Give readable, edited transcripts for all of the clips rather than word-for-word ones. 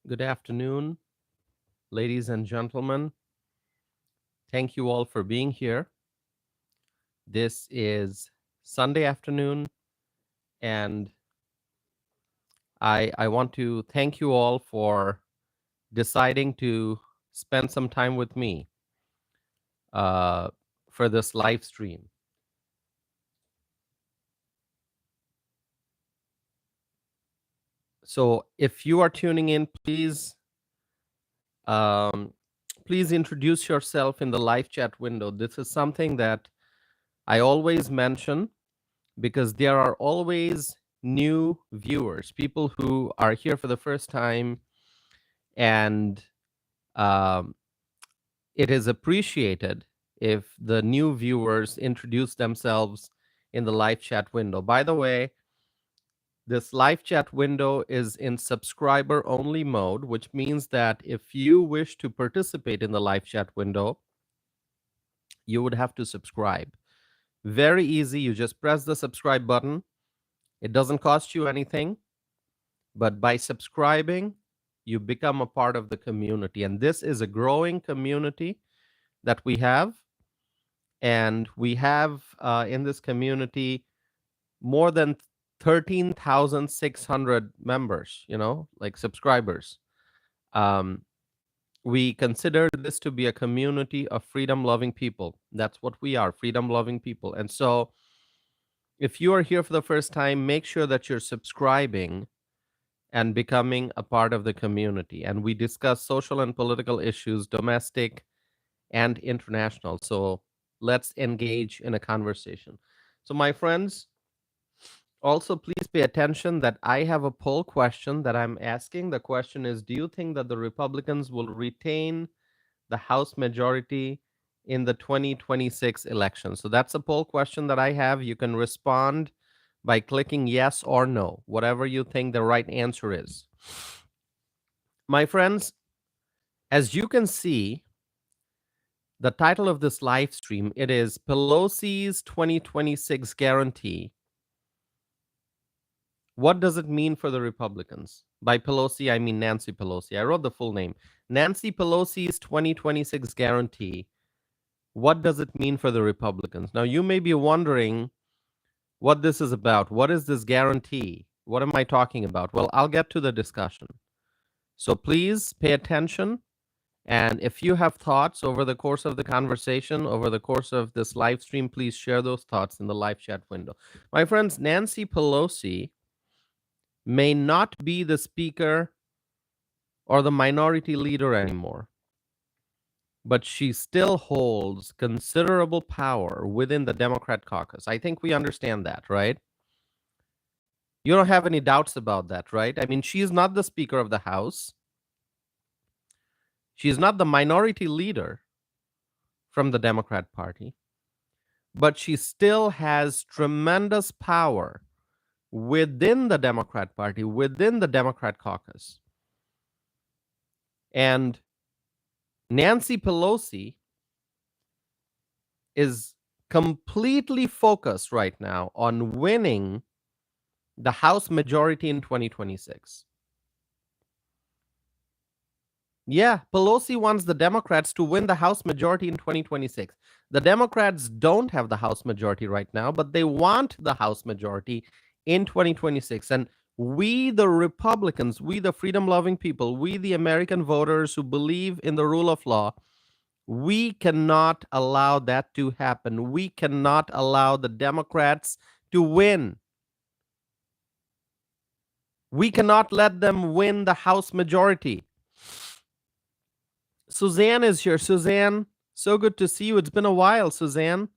Good afternoon, ladies and gentlemen. Thank you all for being here. This is Sunday afternoon, and I want to thank you all for deciding to spend some time with me uh, for this live stream. So, if you are tuning in, um, please introduce yourself in the live chat window. This is something that I always mention because there are always new viewers, people who are here for the first time, and um, it is appreciated if the new viewers introduce themselves in the live chat window. By the way, this live chat window is in subscriber only mode, which means that if you wish to participate in the live chat window, you would have to subscribe. Very easy. You just press the subscribe button. It doesn't cost you anything, but by subscribing, you become a part of the community. And this is a growing community that we have. And we have in this community more than 13,600 members, like subscribers. Um, we consider this to be a community of freedom loving people. That's what we are, freedom loving people. And so if you are here for the first time, make sure that you're subscribing and becoming a part of the community. And we discuss social and political issues, domestic and international. So let's engage in a conversation. So, my friends, also please pay attention that I have a poll question that I'm asking. The question is, do you think that the Republicans will retain the House majority in the 2026 election? So that's a poll question that I have. You can respond by clicking yes or no, whatever you think the right answer is. My friends, as you can see, the title of this live stream, it is Pelosi's 2026 guarantee. What does it mean for the Republicans? By Pelosi, I mean Nancy Pelosi. I wrote the full name. Nancy Pelosi's 2026 guarantee. What does it mean for the Republicans? Now, you may be wondering what this is about. What is this guarantee? What am I talking about? Well, I'll get to the discussion. So please pay attention. And if you have thoughts over the course of the conversation, over the course of this live stream, please share those thoughts in the live chat window. My friends, Nancy Pelosi may not be the speaker or the minority leader anymore, but she still holds considerable power within the Democrat caucus. I think we understand that, right? You don't have any doubts about that, right? I mean, she is not the Speaker of the House. She is not the minority leader from the Democrat Party, but she still has tremendous power within the Democrat Party, within the Democrat caucus. And Nancy Pelosi is completely focused right now on winning the House majority in 2026. Yeah, Pelosi wants the Democrats to win the House majority in 2026. The Democrats don't have the House majority right now, but they want the House majority in 2026. And we, the Republicans, we, the freedom-loving people, we, the American voters who believe in the rule of law, we cannot allow that to happen. We cannot allow the Democrats to win. We cannot let them win the House majority. Suzanne is here. Suzanne, so good to see you. It's been a while, Suzanne.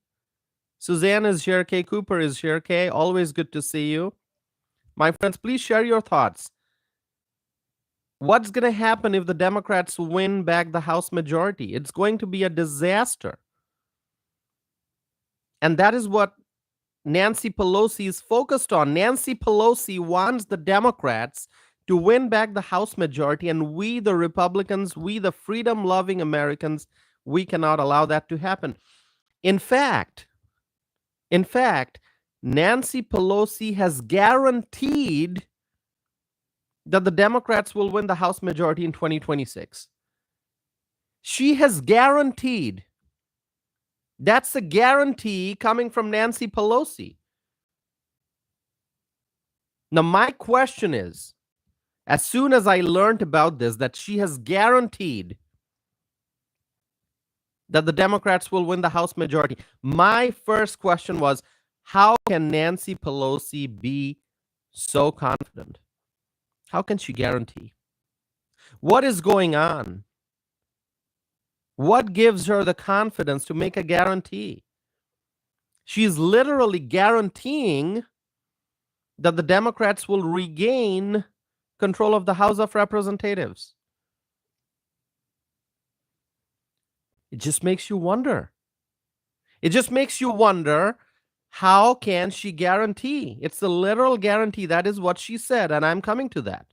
Suzanne is here. Kay Cooper is here. Kay, always good to see you. My friends, please share your thoughts. What's going to happen if the Democrats win back the House majority? It's going to be a disaster. And that is what Nancy Pelosi is focused on. Nancy Pelosi wants the Democrats to win back the House majority, and we, the Republicans, we, the freedom-loving Americans, we cannot allow that to happen. In fact, Nancy Pelosi has guaranteed that the Democrats will win the House majority in 2026. She has guaranteed. That's a guarantee coming from Nancy Pelosi. Now, my question is, as soon as I learned about this, that she has guaranteed that the Democrats will win the House majority, my first question was, how can Nancy Pelosi be so confident? How can she guarantee? What is going on? What gives her the confidence to make a guarantee? She's literally guaranteeing that the Democrats will regain control of the House of Representatives. It just makes you wonder. It just makes you wonder, how can she guarantee? It's a literal guarantee. That is what she said, and I'm coming to that.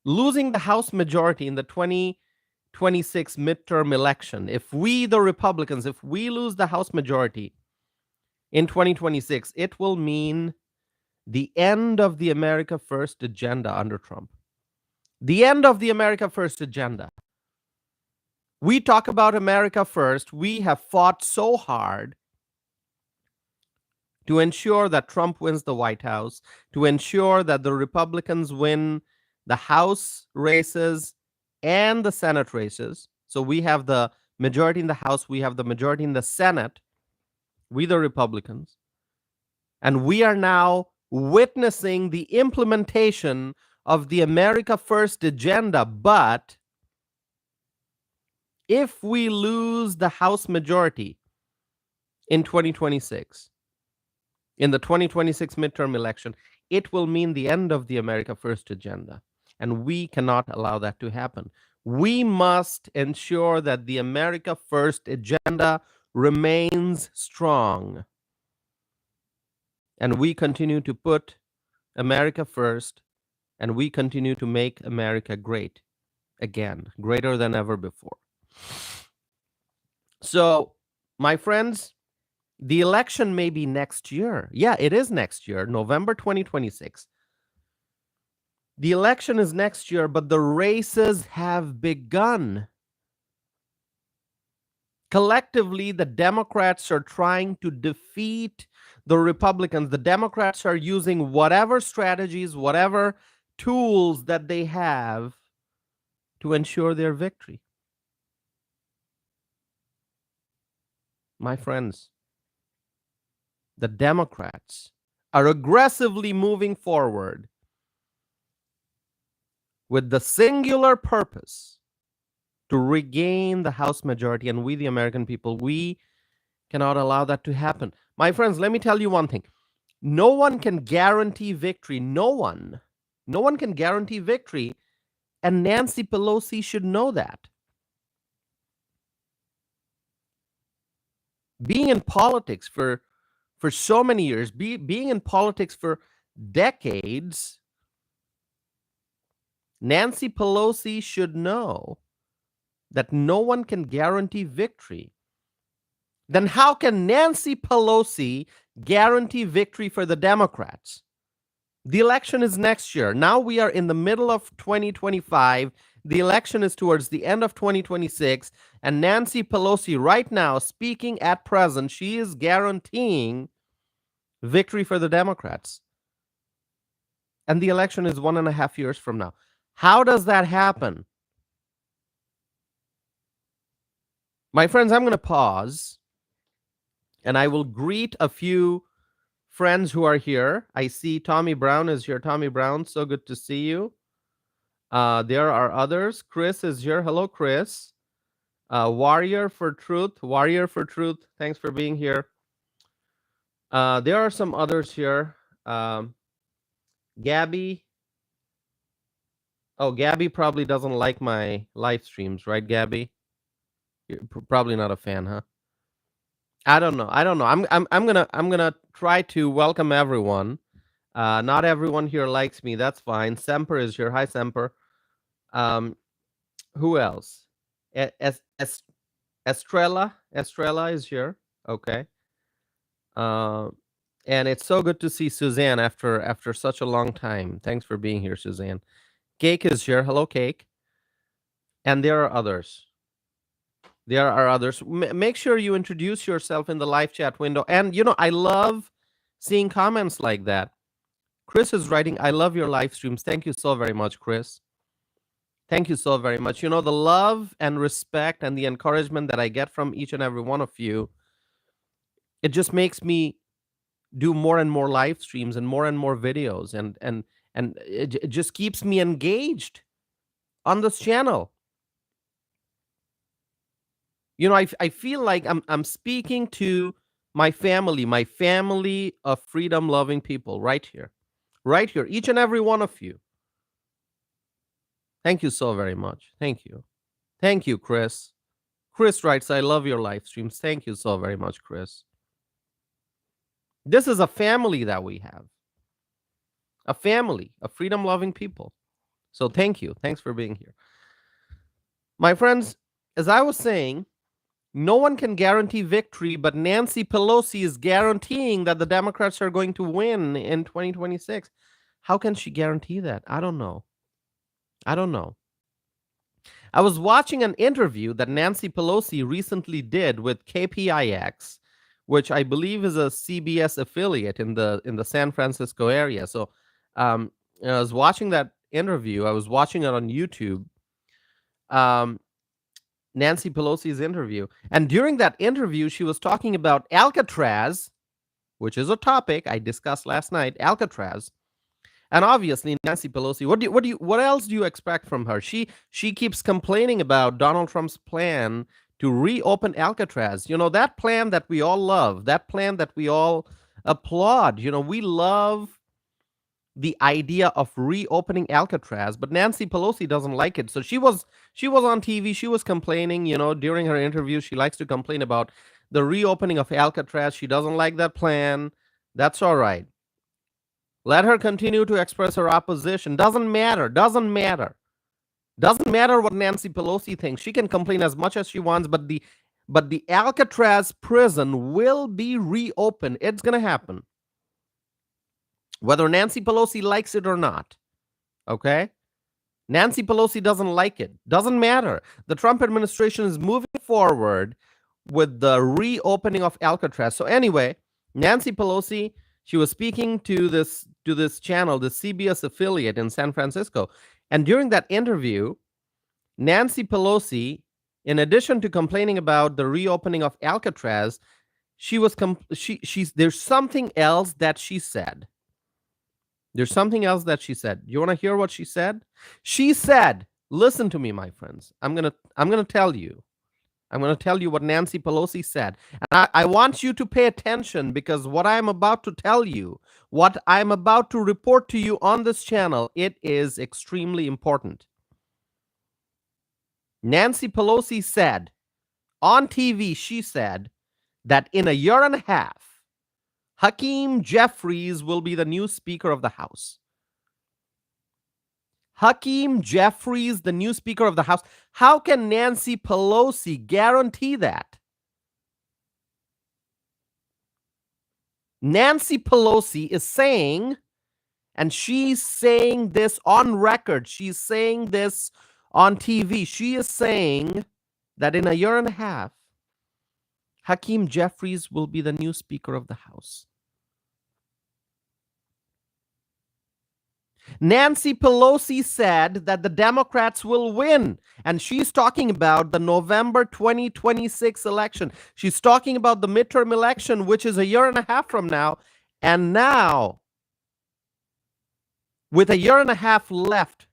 Losing the House majority in the 2026 midterm election, if we, the Republicans, if we lose the House majority in 2026, it will mean the end of the America First agenda under Trump. The end of the America First agenda. We talk about America First. We have fought so hard to ensure that Trump wins the White House, to ensure that the Republicans win the House races and the Senate races. So we have the majority in the House, we have the majority in the Senate, we the Republicans. And we are now witnessing the implementation of the America First agenda. But if we lose the House majority in 2026, in the 2026 midterm election, it will mean the end of the America First agenda. And we cannot allow that to happen. We must ensure that the America First agenda remains strong. And we continue to put America first, and we continue to make America great again, greater than ever before. So, my friends, the election may be next year. Yeah, it is next year, November 2026. The election is next year, but the races have begun. Collectively, the Democrats are trying to defeat the Republicans. The Democrats are using whatever strategies, whatever tools that they have to ensure their victory. My friends, the Democrats are aggressively moving forward with the singular purpose to regain the House majority, and we, the American people, we cannot allow that to happen. My friends, let me tell you one thing. No one can guarantee victory. No one can guarantee victory, and Nancy Pelosi should know that. Being in politics for so many years, being in politics for decades, Nancy Pelosi should know that no one can guarantee victory. Then how can Nancy Pelosi guarantee victory for the Democrats? The election is next year. Now we are in the middle of 2025. The election is towards the end of 2026. And Nancy Pelosi, right now, speaking at present, she is guaranteeing victory for the Democrats. And the election is 1.5 years from now. How does that happen? My friends, I'm going to pause and I will greet a few friends who are here. I see Tommy Brown is here. Tommy Brown, so good to see you. There are others. Chris is here. Hello, Chris. Warrior for Truth. Thanks for being here. There are some others here. Gabby. Oh, Gabby probably doesn't like my live streams, right, Gabby? You're probably not a fan, huh? I don't know. I'm gonna try to welcome everyone. Not everyone here likes me. That's fine. Semper is here. Hi, Semper. Who else? Estrella is here. Okay. And it's so good to see Suzanne after such a long time. Thanks for being here, Suzanne. Cake is here. Hello, Cake. And there are others. There are others. Make sure you introduce yourself in the live chat window. And I love seeing comments like that. Chris is writing, I love your live streams. Thank you so very much, Chris. Thank you so very much. The love and respect and the encouragement that I get from each and every one of you, it just makes me do more and more live streams and more videos, and it just keeps me engaged on this channel. I feel like I'm speaking to my family of freedom loving people right here, each and every one of you. Thank you so very much. Thank you, Chris. Chris writes, I love your live streams. Thank you so very much, Chris. This is a family that we have, a family of freedom loving people. So thank you. Thanks for being here. My friends, as I was saying, no one can guarantee victory, but Nancy Pelosi is guaranteeing that the Democrats are going to win in 2026. How can she guarantee that? I don't know. I was watching an interview that Nancy Pelosi recently did with KPIX, which I believe is a CBS affiliate in the San Francisco area. So I was watching that interview. I was watching it on YouTube. Nancy Pelosi's interview. And during that interview, she was talking about Alcatraz, which is a topic I discussed last night, Alcatraz. And obviously, Nancy Pelosi, what else do you expect from her? She keeps complaining about Donald Trump's plan to reopen Alcatraz. That plan that we all love, that plan that we all applaud. We love the idea of reopening Alcatraz, but Nancy Pelosi doesn't like it. So she was on TV. She was complaining, during her interview. She likes to complain about the reopening of Alcatraz. She doesn't like that plan. That's all right. Let her continue to express her opposition. Doesn't matter what Nancy Pelosi thinks. She can complain as much as she wants, but the Alcatraz prison will be reopened. It's going to happen, whether Nancy Pelosi likes it or not. Okay? Nancy Pelosi doesn't like it. Doesn't matter. The Trump administration is moving forward with the reopening of Alcatraz. So anyway, Nancy Pelosi, she was speaking to this channel, the CBS affiliate in San Francisco. And during that interview, Nancy Pelosi, in addition to complaining about the reopening of Alcatraz, there's something else that she said. You want to hear what she said? She said, listen to me, my friends. I'm going to tell you. I'm going to tell you what Nancy Pelosi said. And I want you to pay attention, because what I'm about to tell you, what I'm about to report to you on this channel, it is extremely important. Nancy Pelosi said on TV, she said that in a year and a half, Hakeem Jeffries will be the new Speaker of the House. Hakeem Jeffries, the new Speaker of the House. How can Nancy Pelosi guarantee that? Nancy Pelosi is saying, and she's saying this on record, she's saying this on TV, she is saying that in a year and a half, Hakeem Jeffries will be the new Speaker of the House. Nancy Pelosi said that the Democrats will win, and she's talking about the November 2026 election. She's talking about the midterm election, which is a year and a half from now. And now, with a year and a half left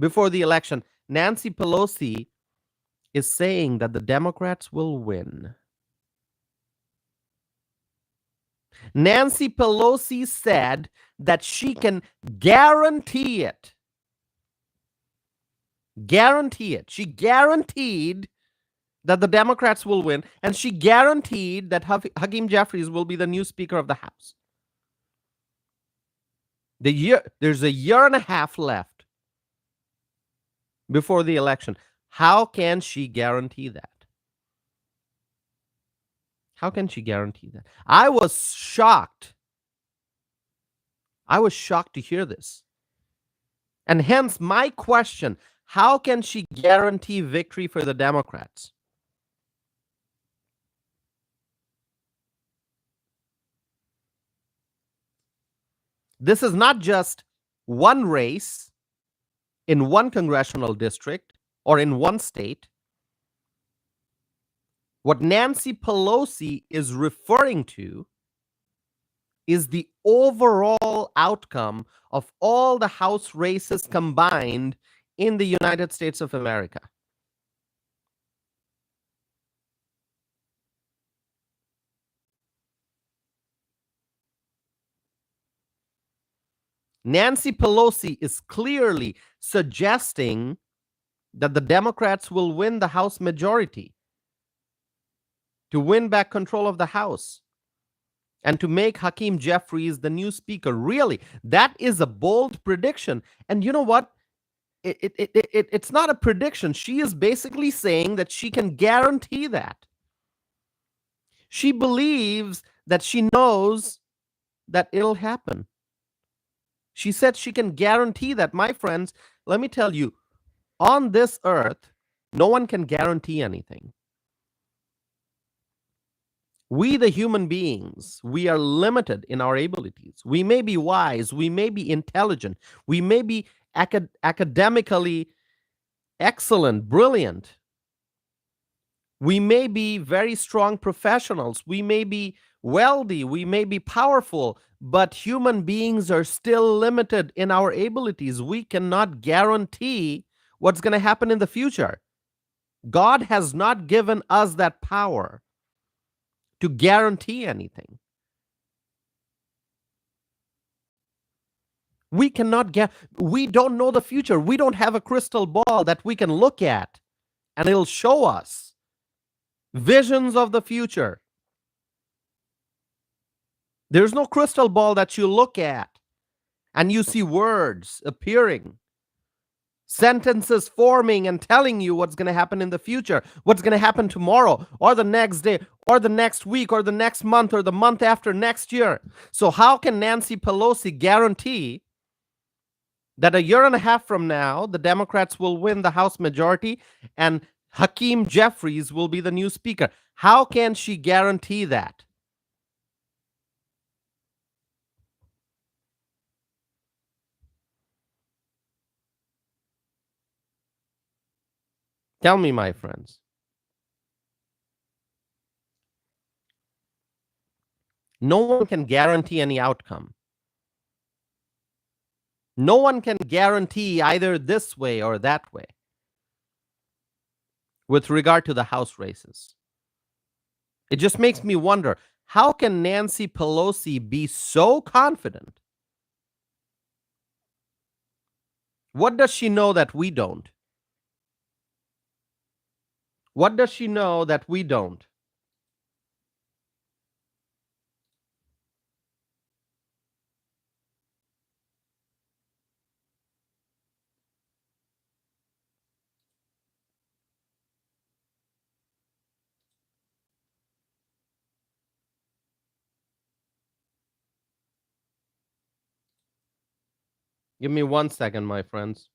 before the election, Nancy Pelosi is saying that the Democrats will win. Nancy Pelosi said that she can guarantee it. She guaranteed that the Democrats will win, and she guaranteed that Hakeem Jeffries will be the new Speaker of the House. There's a year and a half left before the election. How can she guarantee that? How can she guarantee that? I was shocked. I was shocked to hear this. And hence my question, how can she guarantee victory for the Democrats? This is not just one race in one congressional district or in one state. What Nancy Pelosi is referring to is the overall outcome of all the House races combined in the United States of America. Nancy Pelosi is clearly suggesting that the Democrats will win the House majority to win back control of the House and to make Hakeem Jeffries the new speaker. Really, that is a bold prediction. And you know what? It's not a prediction. She is basically saying that she can guarantee that. She believes that she knows that it'll happen. She said she can guarantee that. My friends, let me tell you, on this earth, no one can guarantee anything. We, the human beings, we are limited in our abilities. We may be wise, we may be intelligent, we may be academically excellent, brilliant. We may be very strong professionals, we may be wealthy, we may be powerful, but human beings are still limited in our abilities. We cannot guarantee what's going to happen in the future. God has not given us that power to guarantee anything. We cannot we don't know the future. We don't have a crystal ball that we can look at and it'll show us visions of the future. There's no crystal ball that you look at and you see words appearing, sentences forming and telling you what's going to happen in the future, what's going to happen tomorrow or the next day or the next week or the next month or the month after next year. So how can Nancy Pelosi guarantee that a year and a half from now, the Democrats will win the House majority and Hakeem Jeffries will be the new speaker? How can she guarantee that? Tell me, my friends. No one can guarantee any outcome. No one can guarantee either this way or that way with regard to the House races. It just makes me wonder, how can Nancy Pelosi be so confident? What does she know that we don't? What does she know that we don't? Give me 1 second, my friends.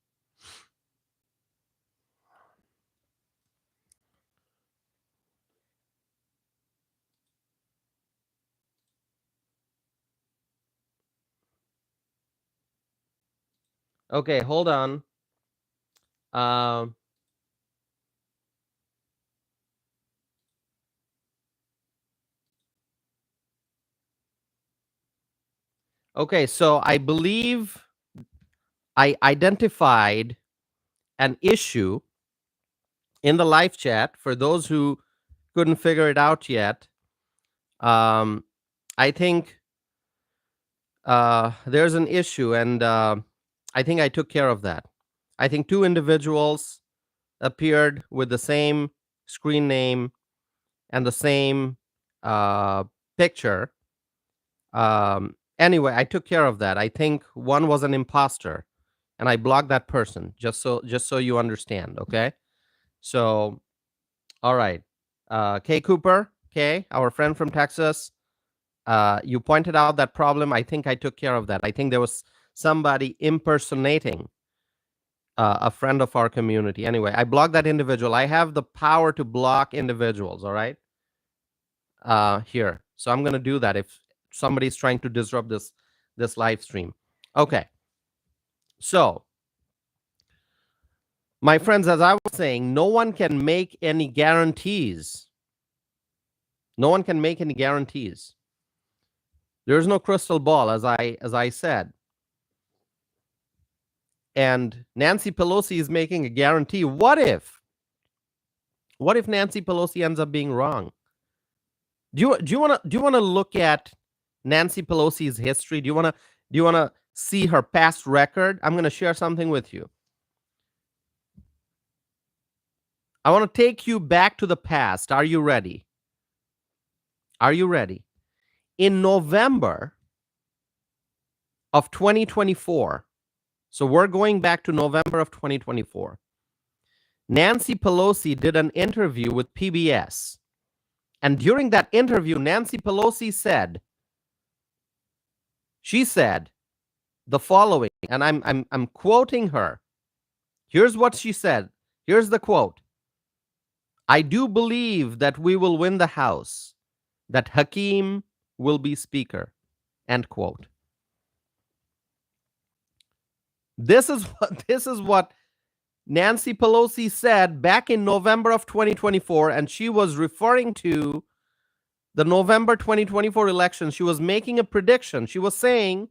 Okay, hold on. Okay, so I believe I identified an issue in the live chat for those who couldn't figure it out yet. I think there's an issue, and I think I took care of that. I think two individuals appeared with the same screen name and the same picture. Anyway, I took care of that. I think one was an imposter, and I blocked that person just so you understand. Okay, so all right, K Cooper, okay, our friend from Texas, you pointed out that problem. I think I took care of that. I think there was somebody impersonating a friend of our community. Anyway, I blocked that individual. I have the power to block individuals, all right? Here. So I'm going to do that if somebody's trying to disrupt this live stream. Okay. So, my friends, as I was saying, no one can make any guarantees. No one can make any guarantees. There's no crystal ball, as I said. And Nancy Pelosi is making a guarantee. What if Nancy Pelosi ends up being wrong? Do you want to look at Nancy Pelosi's history? Do you want to see her past record? I'm going to share something with you. I want to take you back to the past. Are you ready? Are you ready? In November of 2024, so we're going back to November of 2024, Nancy Pelosi did an interview with PBS. And during that interview, Nancy Pelosi said, she said the following, and I'm quoting her. Here's what she said. Here's the quote. I do believe that we will win the House, that Hakeem will be Speaker. End quote. This is what Nancy Pelosi said back in November of 2024, and she was referring to the November 2024 election. She was making a prediction. She was saying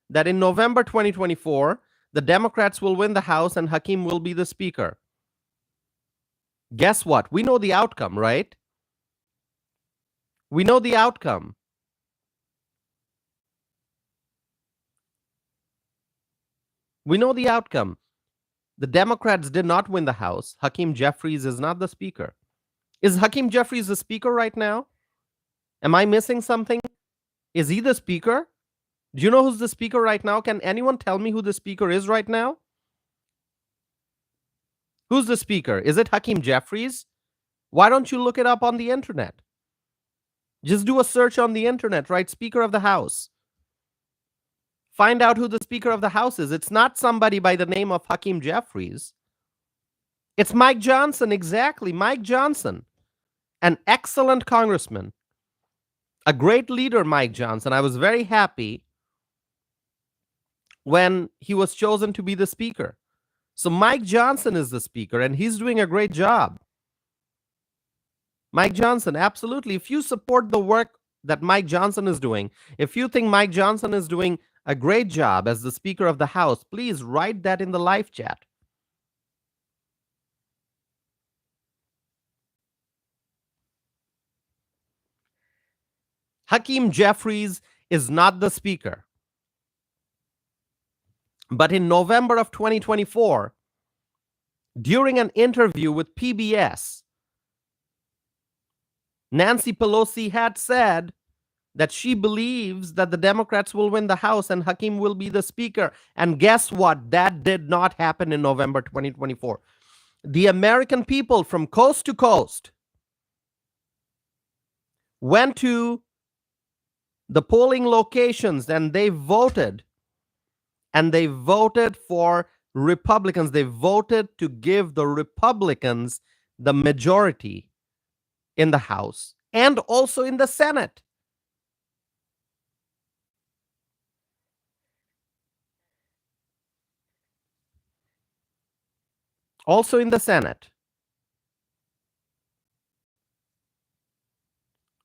that in November 2024, the Democrats will win the House and Hakeem will be the Speaker. Guess what? We know the outcome, right? We know the outcome. We know the outcome. The Democrats did not win the House. Hakeem Jeffries is not the Speaker. Is Hakeem Jeffries the Speaker right now? Am I missing something? Is he the Speaker? Do you know who's the Speaker right now? Can anyone tell me who the Speaker is right now? Who's the Speaker? Is it Hakeem Jeffries? Why don't you look it up on the internet? Just do a search on the internet, right? Speaker of the House. Find out who the Speaker of the House is. It's not somebody by the name of Hakeem Jeffries. It's Mike Johnson, exactly. Mike Johnson, an excellent congressman, a great leader, Mike Johnson. I was very happy when he was chosen to be the Speaker. So Mike Johnson is the Speaker, and he's doing a great job. Mike Johnson, absolutely. If you support the work that Mike Johnson is doing, if you think Mike Johnson is doing a great job as the Speaker of the House, please write that in the live chat. Hakeem Jeffries is not the Speaker. But in November of 2024, during an interview with PBS, Nancy Pelosi had said that she believes that the Democrats will win the House and Hakeem will be the Speaker. And guess what? That did not happen in November 2024. The American people from coast to coast went to the polling locations and they voted. And they voted for Republicans. They voted to give the Republicans the majority in the House and also in the Senate. Also in the Senate.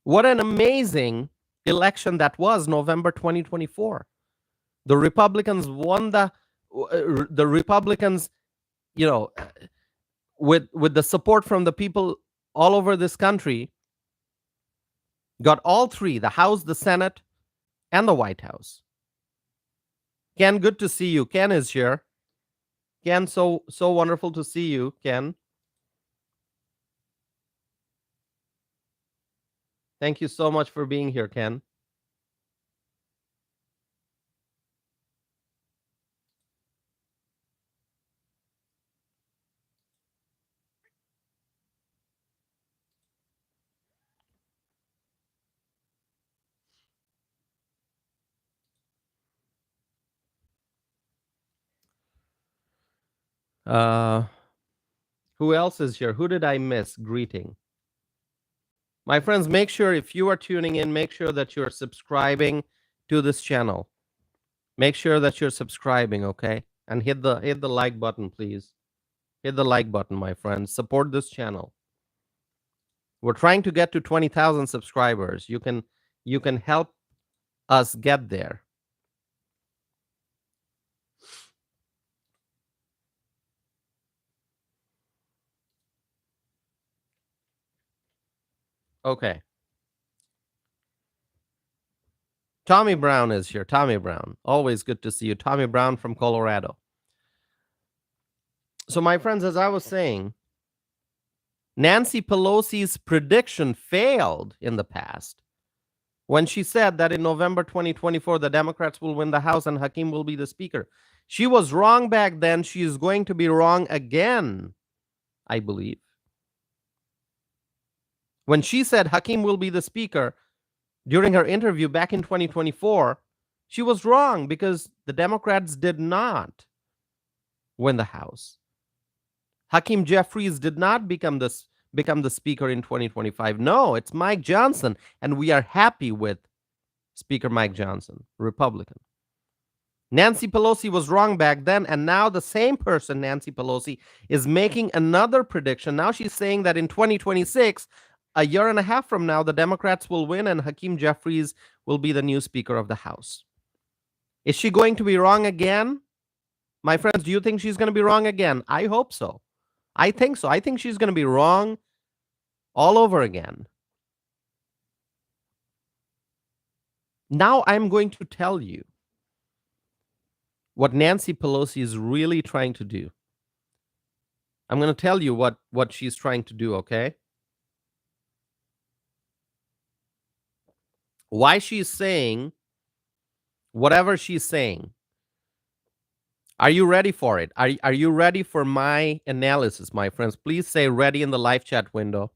What an amazing election that was, November 2024. The Republicans won the Republicans, with the support from the people all over this country, got all three, the House, the Senate, and the White House. Ken, good to see you. Ken is here. Ken, so wonderful to see you, Ken. Thank you so much for being here, Ken. Uh, who else is here? Who did I miss greeting? My friends, make sure if you are tuning in, make sure that you're subscribing to this channel. Make sure that you're subscribing, okay? And hit the like button, please. Hit the like button, my friends. Support this channel. We're trying to get to 20,000 subscribers. You can help us get there. Okay. Tommy Brown is here. Tommy Brown. Always good to see you. Tommy Brown from Colorado. So, my friends, as I was saying, Nancy Pelosi's prediction failed in the past when she said that in November 2024, the Democrats will win the House and Hakeem will be the Speaker. She was wrong back then. She is going to be wrong again, I believe. When she said Hakeem will be the Speaker during her interview back in 2024, she was wrong because the Democrats did not win the House. Hakeem Jeffries did not become the Speaker in 2025. No, it's Mike Johnson, and we are happy with Speaker Mike Johnson, Republican. Nancy Pelosi was wrong back then, and now the same person, Nancy Pelosi, is making another prediction. Now she's saying that in 2026, a year and a half from now, the Democrats will win and Hakeem Jeffries will be the new Speaker of the House. Is she going to be wrong again? My friends, do you think she's going to be wrong again? I hope so. I think so. I think she's going to be wrong all over again. Now I'm going to tell you what Nancy Pelosi is really trying to do. I'm going to tell you what she's trying to do, okay? Why she's saying whatever she's saying. Are you ready for it? Are you ready for my analysis, my friends? Please say ready in the live chat window.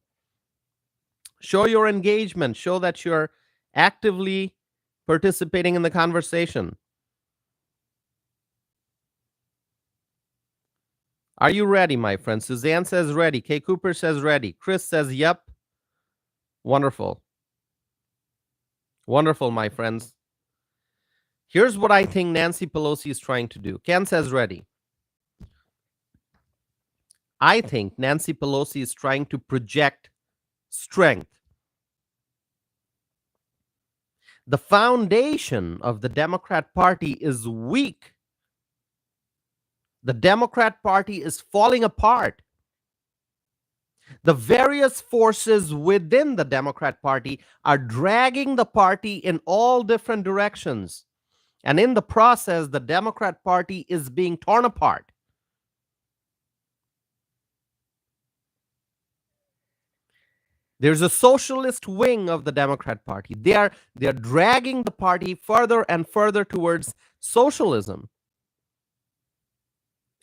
Show your engagement. Show that you're actively participating in the conversation. Are you ready, my friends? Suzanne says ready. Kay Cooper says ready. Chris says yep. Wonderful. Wonderful, my friends. Here's what I think Nancy Pelosi is trying to do. Ken says ready. I think Nancy Pelosi is trying to project strength. The foundation of the Democrat Party is weak. The Democrat Party is falling apart. The various forces within the Democrat Party are dragging the party in all different directions. And in the process, the Democrat Party is being torn apart. There's a socialist wing of the Democrat Party. They're dragging the party further and further towards socialism.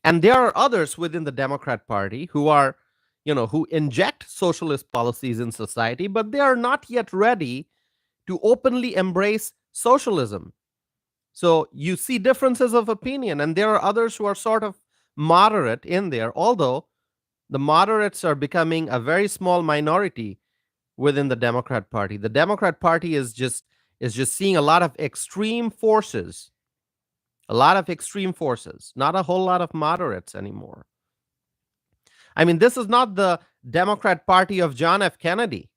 And there are others within the Democrat Party who are, who inject socialist policies in society, but they are not yet ready to openly embrace socialism. So you see differences of opinion, and there are others who are sort of moderate in there, although the moderates are becoming a very small minority within the Democrat Party. The Democrat Party is just seeing a lot of extreme forces. A lot of extreme forces, not a whole lot of moderates anymore. I mean, this is not the Democrat Party of John F. Kennedy.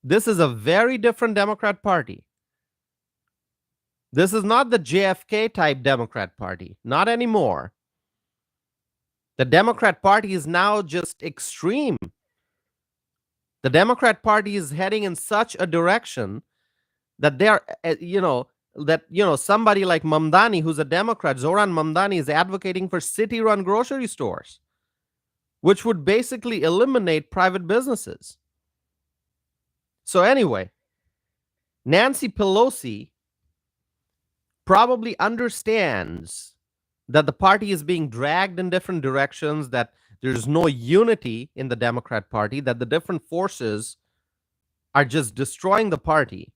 This is a very different Democrat Party. This is not the JFK type Democrat Party, not anymore. The Democrat Party is now just extreme. The Democrat Party is heading in such a direction that they're, somebody like Mamdani, who's a Democrat, Zoran Mamdani, is advocating for city-run grocery stores, which would basically eliminate private businesses. So anyway, Nancy Pelosi probably understands that the party is being dragged in different directions, that there's no unity in the Democrat Party, that the different forces are just destroying the party.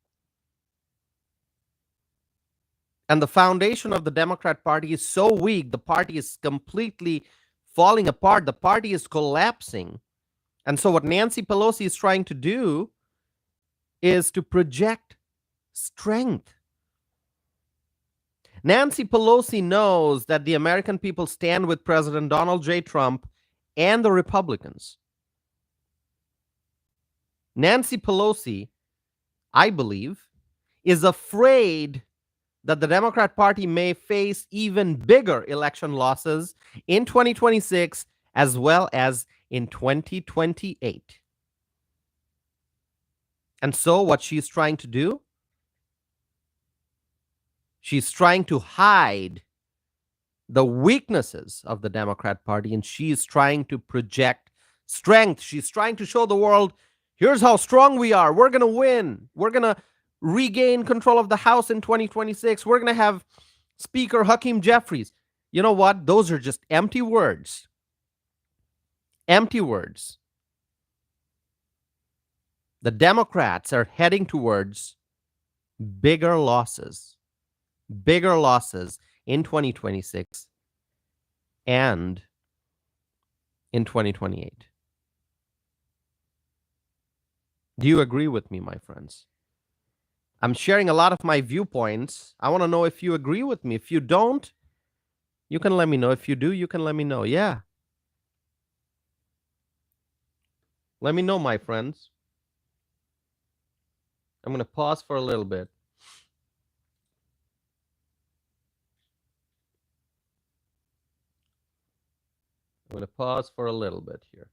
And the foundation of the Democrat Party is so weak, the party is completely falling apart, the party is collapsing. And so, what Nancy Pelosi is trying to do is to project strength. Nancy Pelosi knows that the American people stand with President Donald J. Trump and the Republicans. Nancy Pelosi, I believe, is afraid that the Democrat Party may face even bigger election losses in 2026 as well as in 2028. And so what she's trying to do, she's trying to hide the weaknesses of the Democrat Party, and she's trying to project strength. She's trying to show the world, here's how strong we are. We're going to win. We're going to regain control of the House in 2026. We're going to have Speaker Hakeem Jeffries. You know what? Those are just empty words. Empty words. The Democrats are heading towards bigger losses in 2026 and in 2028. Do you agree with me, my friends? I'm sharing a lot of my viewpoints. I want to know if you agree with me. If you don't, you can let me know. If you do, you can let me know. Yeah. Let me know, my friends. I'm going to pause for a little bit. I'm going to pause for a little bit here.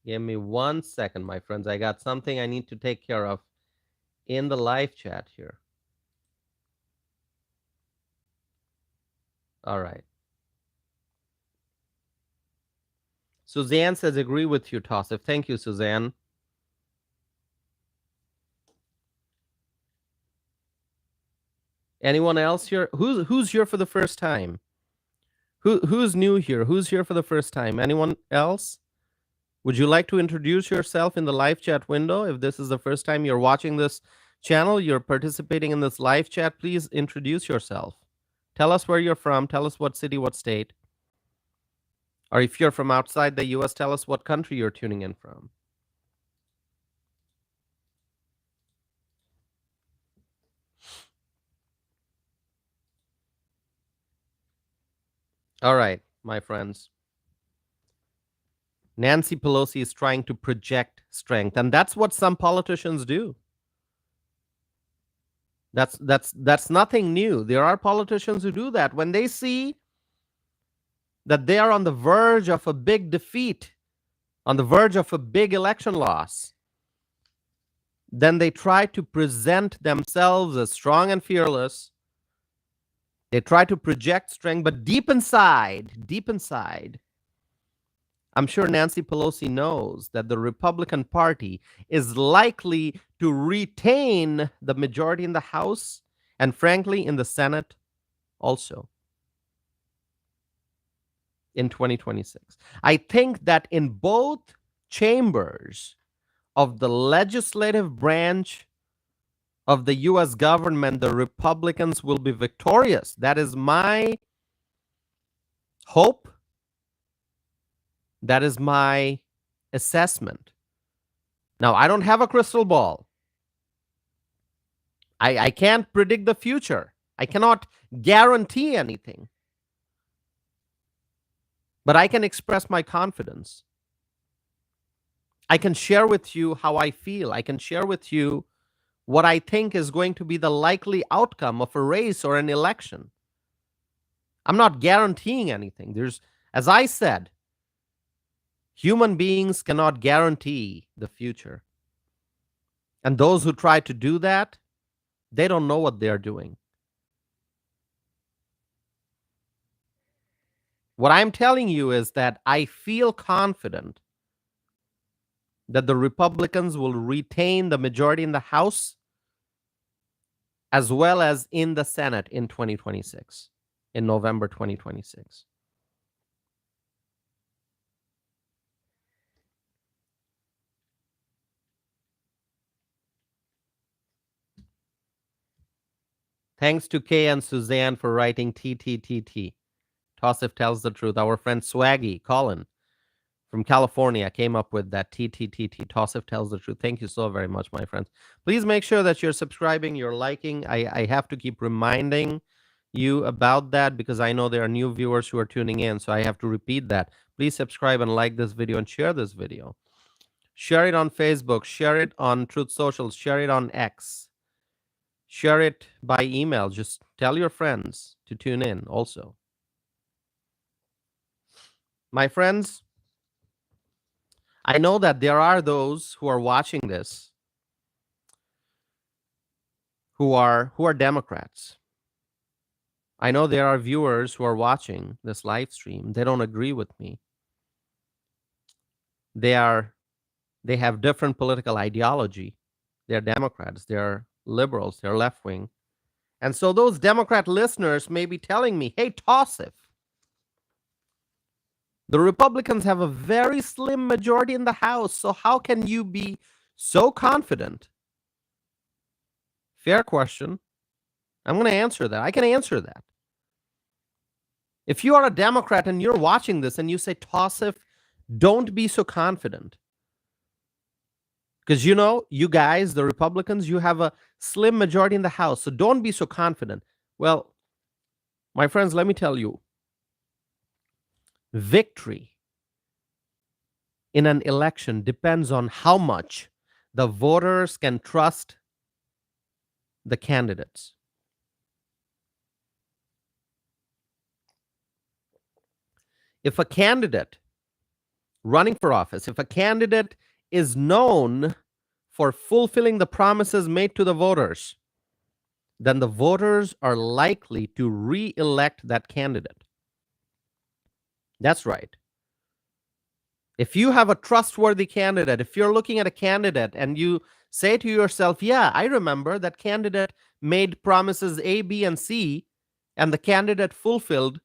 Give me 1 second, my friends. I got something I need to take care of in the live chat here. All right. Suzanne says, agree with you, Tassif. Thank you, Suzanne. Anyone else here? Who's here for the first time? Who's new here? Who's here for the first time? Anyone else? Would you like to introduce yourself in the live chat window? If this is the first time you're watching this channel, you're participating in this live chat, please introduce yourself. Tell us where you're from. Tell us what city, what state. Or if you're from outside the US, tell us what country you're tuning in from. All right, my friends. Nancy Pelosi is trying to project strength, and that's what some politicians do. That's nothing new. There are politicians who do that. When they see that they are on the verge of a big defeat, on the verge of a big election loss, then they try to present themselves as strong and fearless. They try to project strength, but deep inside, I'm sure Nancy Pelosi knows that the Republican Party is likely to retain the majority in the House and, frankly, in the Senate also in 2026. I think that in both chambers of the legislative branch of the U.S. government, the Republicans will be victorious. That is my hope. That is my assessment. Now, I don't have a crystal ball. I can't predict the future. I cannot guarantee anything. But I can express my confidence. I can share with you how I feel. I can share with you what I think is going to be the likely outcome of a race or an election. I'm not guaranteeing anything. As I said, human beings cannot guarantee the future. And those who try to do that, they don't know what they're doing. What I'm telling you is that I feel confident that the Republicans will retain the majority in the House as well as in the Senate in 2026. in November 2026. Thanks to Kay and Suzanne for writing TTTT. Tossif tells the truth. Our friend Swaggy, Colin, from California, came up with that TTTT. Tossif tells the truth. Thank you so very much, my friends. Please make sure that you're subscribing, you're liking. I have to keep reminding you about that because I know there are new viewers who are tuning in, so I have to repeat that. Please subscribe and like this video and share this video. Share it on Facebook, share it on Truth Socials, share it on X. Share it by email. Just tell your friends to tune in also. My friends, I know that there are those who are watching this who are Democrats. I know there are viewers who are watching this live stream. They don't agree with me. They have different political ideology. They're Democrats, they're liberals, they're left wing. And so those Democrat listeners may be telling me, hey, Tossif, the Republicans have a very slim majority in the House, so how can you be so confident? Fair question. I'm going to answer that. I can answer that. If you are a Democrat and you're watching this and you say, Tossif, don't be so confident. Because you guys, the Republicans, you have a slim majority in the House, so don't be so confident. Well, my friends, let me tell you, victory in an election depends on how much the voters can trust the candidates. If a candidate running for office, if a candidate is known for fulfilling the promises made to the voters, then the voters are likely to re-elect that candidate. That's right. If you have a trustworthy candidate, if you're looking at a candidate and you say to yourself, yeah, I remember that candidate made promises A, B, and C, and the candidate fulfilled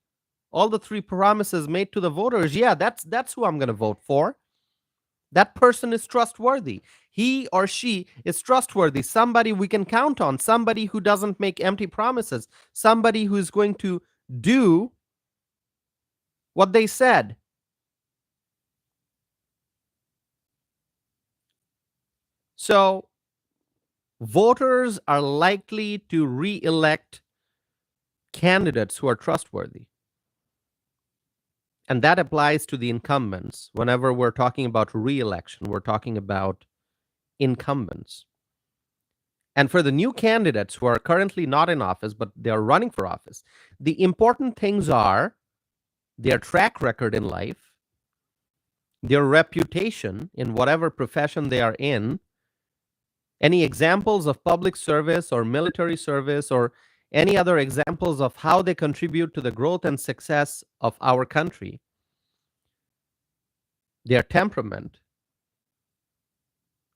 all the three promises made to the voters, yeah, that's who I'm going to vote for. That person is trustworthy. He or she is trustworthy. Somebody we can count on. Somebody who doesn't make empty promises. Somebody who is going to do what they said. So voters are likely to re-elect candidates who are trustworthy. And that applies to the incumbents. Whenever we're talking about re-election, we're talking about incumbents. And for the new candidates who are currently not in office, but they are running for office, the important things are their track record in life, their reputation in whatever profession they are in, any examples of public service or military service or any other examples of how they contribute to the growth and success of our country, their temperament,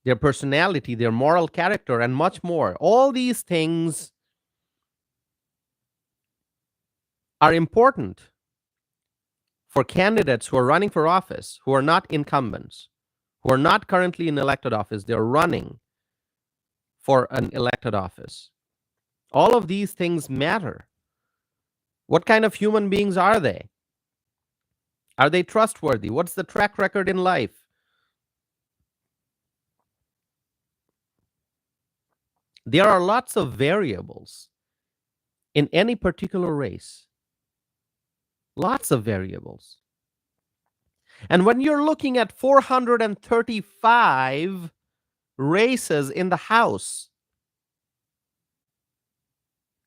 their personality, their moral character, and much more. All these things are important for candidates who are running for office, who are not incumbents, who are not currently in elected office. They're running for an elected office. All of these things matter. What kind of human beings are they? Are they trustworthy? What's the track record in life? There are lots of variables in any particular race. Lots of variables. And when you're looking at 435 races in the House,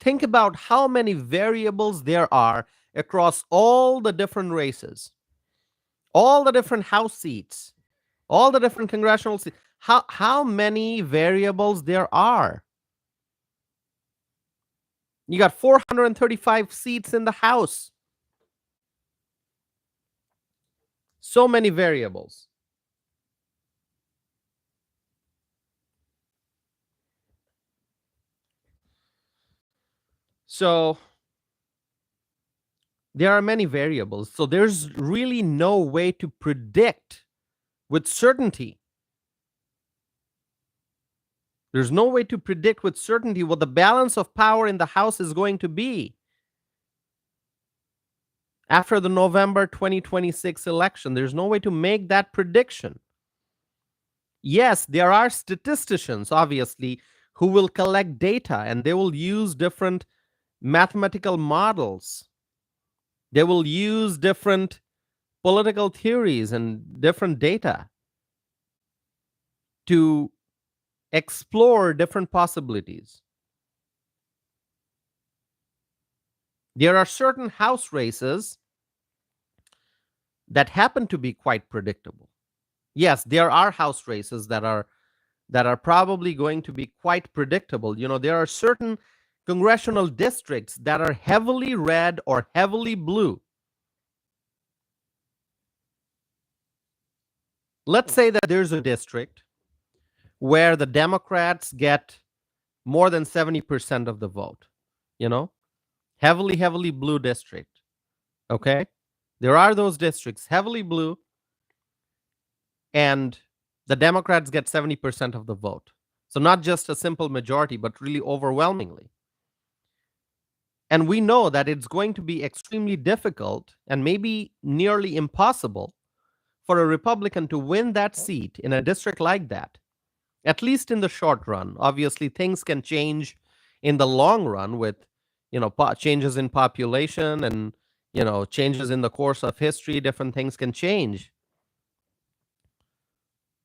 think about how many variables there are across all the different races, all the different House seats, all the different congressional seats. How many variables there are? You got 435 seats in the House. So many variables. So There are many variables. So there's really no way to predict with certainty. There's no way to predict with certainty what the balance of power in the House is going to be after the November 2026 election. There's no way to make that prediction. Yes, there are statisticians, obviously, who will collect data and they will use different mathematical models. They will use different political theories and different data to explore different possibilities. There are certain House races that happen to be quite predictable. Yes, there are House races that are probably going to be quite predictable. There are certain congressional districts that are heavily red or heavily blue. Let's say that there's a district where the Democrats get more than 70% of the vote, heavily blue district. Okay? There are those districts, heavily blue, and the Democrats get 70% of the vote. So not just a simple majority, but really overwhelmingly. And we know that it's going to be extremely difficult and maybe nearly impossible for a Republican to win that seat in a district like that, at least in the short run. Obviously, things can change in the long run with, changes in population and, changes in the course of history. Different things can change.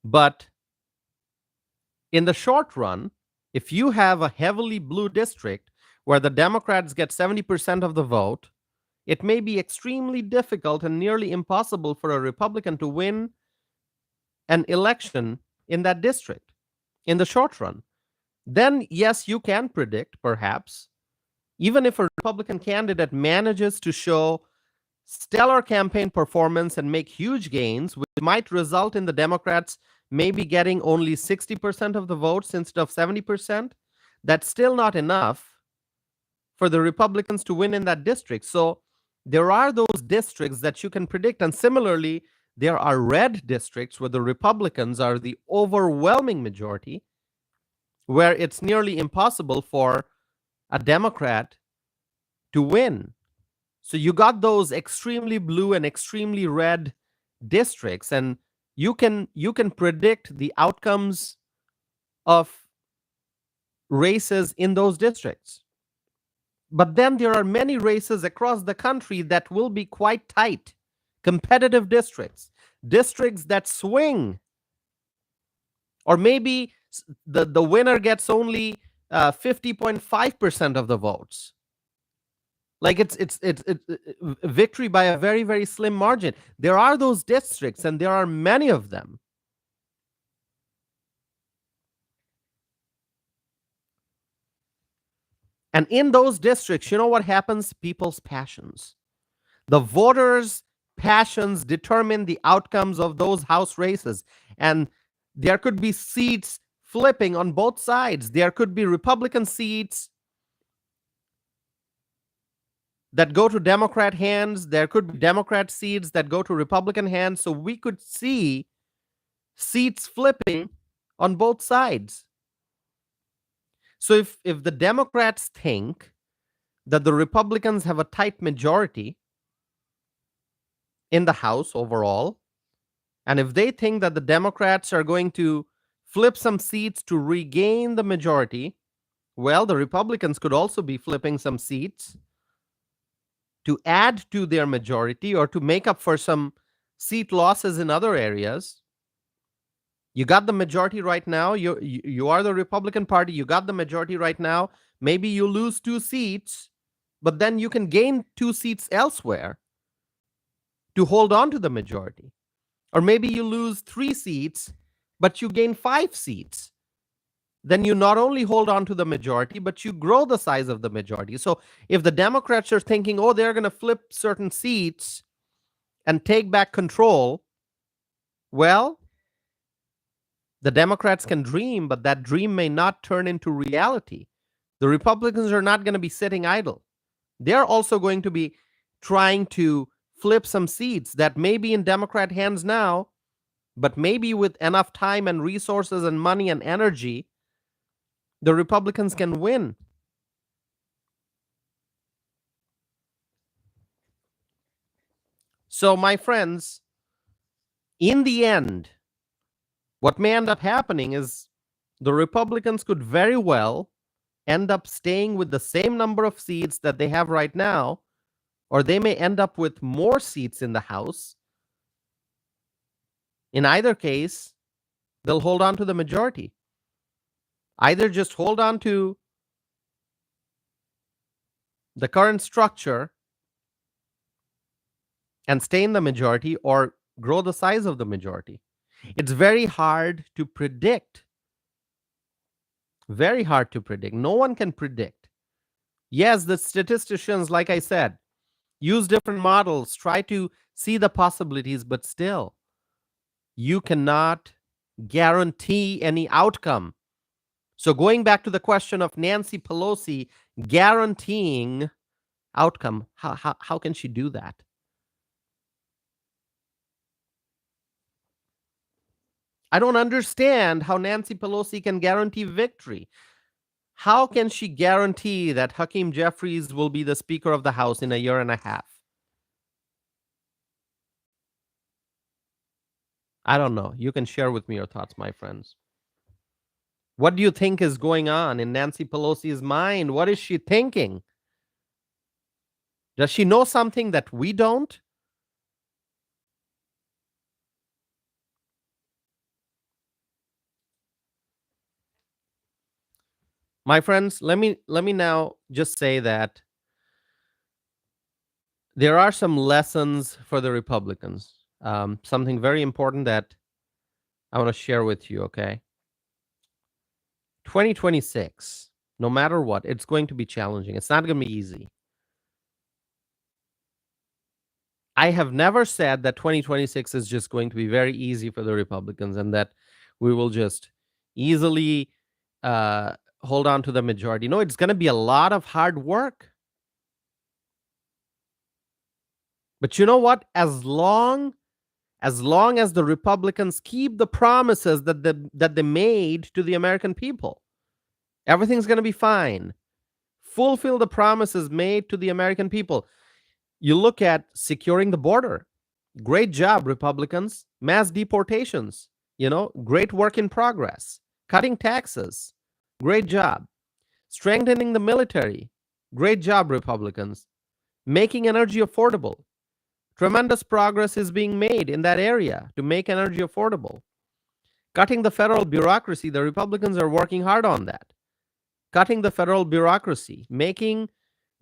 But in the short run, if you have a heavily blue district where the Democrats get 70% of the vote, it may be extremely difficult and nearly impossible for a Republican to win an election in that district in the short run. Then, yes, you can predict, perhaps, even if a Republican candidate manages to show stellar campaign performance and make huge gains, which might result in the Democrats maybe getting only 60% of the votes instead of 70%, that's still not enough for the Republicans to win in that district. So there are those districts that you can predict. And similarly, there are red districts where the Republicans are the overwhelming majority, where it's nearly impossible for a Democrat to win. So you got those extremely blue and extremely red districts, and you can predict the outcomes of races in those districts. But then there are many races across the country that will be quite tight, competitive districts that swing. Or maybe the winner gets only 50.5% of the votes. Like it's victory by a very, very slim margin. There are those districts, and there are many of them. And in those districts, you know what happens? People's passions. The voters' passions determine the outcomes of those House races. And there could be seats flipping on both sides. There could be Republican seats that go to Democrat hands. There could be Democrat seats that go to Republican hands. So we could see seats flipping on both sides. So if the Democrats think that the Republicans have a tight majority in the House overall, and if they think that the Democrats are going to flip some seats to regain the majority, well, the Republicans could also be flipping some seats to add to their majority or to make up for some seat losses in other areas. You got the majority right now. You are the Republican Party. You got the majority right now. Maybe you lose 2 seats, but then you can gain 2 seats elsewhere to hold on to the majority. Or maybe you lose 3 seats, but you gain 5 seats. Then you not only hold on to the majority, but you grow the size of the majority. So if the Democrats are thinking, oh, they're going to flip certain seats and take back control, well, the Democrats can dream, but that dream may not turn into reality. The Republicans are not going to be sitting idle. They're also going to be trying to flip some seats that may be in Democrat hands now, but maybe with enough time and resources and money and energy, the Republicans can win. So, my friends, in the end, what may end up happening is the Republicans could very well end up staying with the same number of seats that they have right now, or they may end up with more seats in the House. In either case, they'll hold on to the majority. Either just hold on to the current structure and stay in the majority, or grow the size of the majority. It's very hard to predict. Very hard to predict. No one can predict. Yes, the statisticians, like I said, use different models, try to see the possibilities, but still, you cannot guarantee any outcome. So going back to the question of Nancy Pelosi guaranteeing outcome, how can she do that? I don't understand how Nancy Pelosi can guarantee victory. How can she guarantee that Hakeem Jeffries will be the Speaker of the House in a year and a half? I don't know. You can share with me your thoughts, my friends. What do you think is going on in Nancy Pelosi's mind? What is she thinking? Does she know something that we don't? My friends, let me now just say that there are some lessons for the Republicans. Something very important that I want to share with you, okay? 2026, no matter what, it's going to be challenging. It's not going to be easy. I have never said that 2026 is just going to be very easy for the Republicans and that we will just easily hold on to the majority. No, it's going to be a lot of hard work. But you know what? As long as the Republicans keep the promises that they made to the American people, everything's going to be fine. Fulfill the promises made to the American people. You look at securing the border. Great job, Republicans. Mass deportations, great work in progress. Cutting taxes. Great job. Strengthening the military. Great job, Republicans. Making energy affordable. Tremendous progress is being made in that area to make energy affordable. Cutting the federal bureaucracy. The Republicans are working hard on that. Cutting the federal bureaucracy, making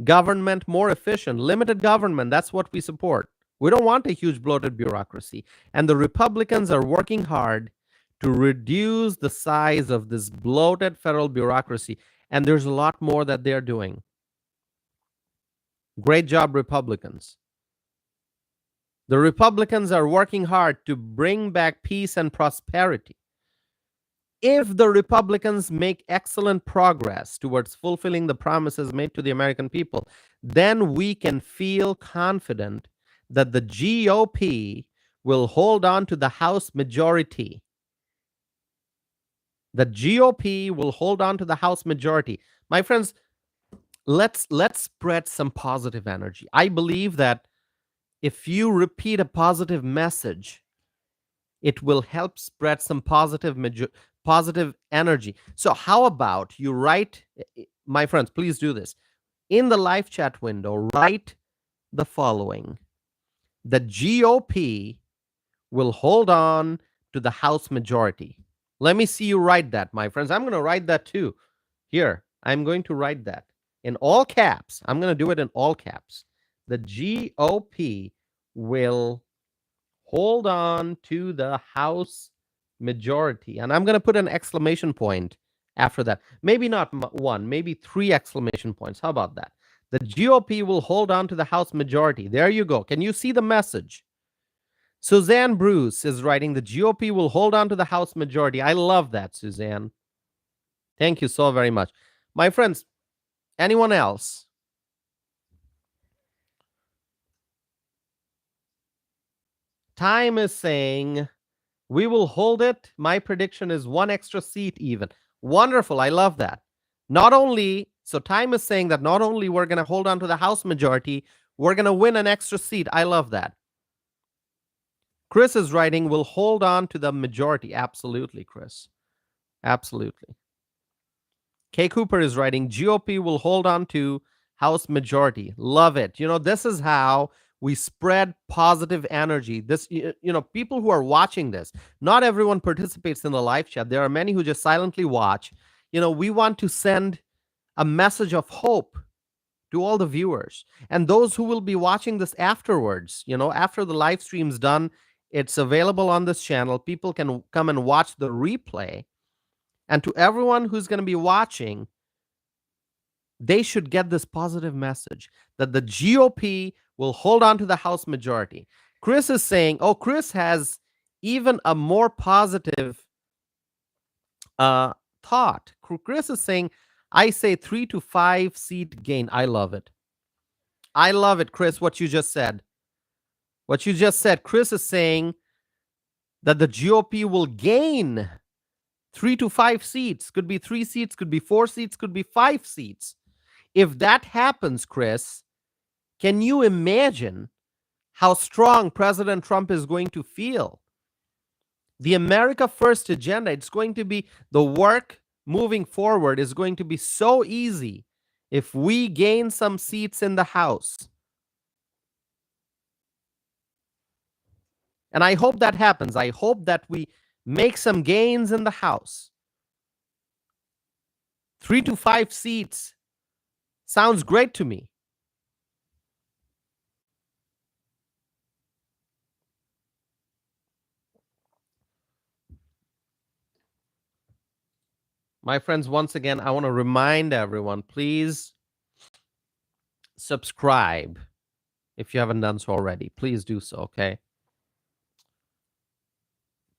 government more efficient, limited government, that's what we support. We don't want a huge bloated bureaucracy. And the Republicans are working hard to reduce the size of this bloated federal bureaucracy. And there's a lot more that they're doing. Great job, Republicans. The Republicans are working hard to bring back peace and prosperity. If the Republicans make excellent progress towards fulfilling the promises made to the American people, then we can feel confident that the GOP will hold on to the House majority. The GOP will hold on to the House majority. My friends, let's spread some positive energy. I believe that if you repeat a positive message, it will help spread some positive energy. So how about you write, my friends, please do this. In the live chat window, write the following. The GOP will hold on to the House majority. Let me see you write that, my friends. I'm going to write that too. Here, I'm going to write that in all caps. I'm going to do it in all caps. The GOP will hold on to the House majority. And I'm going to put an exclamation point after that. Maybe not one, maybe 3 exclamation points. How about that? The GOP will hold on to the House majority. There you go. Can you see the message? Suzanne Bruce is writing, the GOP will hold on to the House majority. I love that, Suzanne. Thank you so very much. My friends, anyone else? Time is saying we will hold it. My prediction is one extra seat even. Wonderful. I love that. Time is saying that not only we're going to hold on to the House majority, we're going to win an extra seat. I love that. Chris is writing, we'll hold on to the majority. Absolutely, Chris. Absolutely. K. Cooper is writing, GOP will hold on to House majority. Love it. This is how we spread positive energy. People who are watching this, not everyone participates in the live chat. There are many who just silently watch. We want to send a message of hope to all the viewers and those who will be watching this afterwards. After the live stream's done, it's available on this channel. People can come and watch the replay. And to everyone who's going to be watching, they should get this positive message that the GOP will hold on to the House majority. Chris is saying, Chris has even a more positive thought. Chris is saying, I say 3 to 5 seat gain. I love it. I love it, Chris, what you just said. Chris is saying that the GOP will gain 3 to 5 seats. Could be 3 seats, could be 4 seats, could be 5 seats. If that happens, Chris, can you imagine how strong President Trump is going to feel? The America First agenda, it's going to be the work moving forward is going to be so easy if we gain some seats in the House. And I hope that happens. I hope that we make some gains in the House. 3 to 5 seats sounds great to me. My friends, once again, I want to remind everyone, please subscribe if you haven't done so already. Please do so, okay?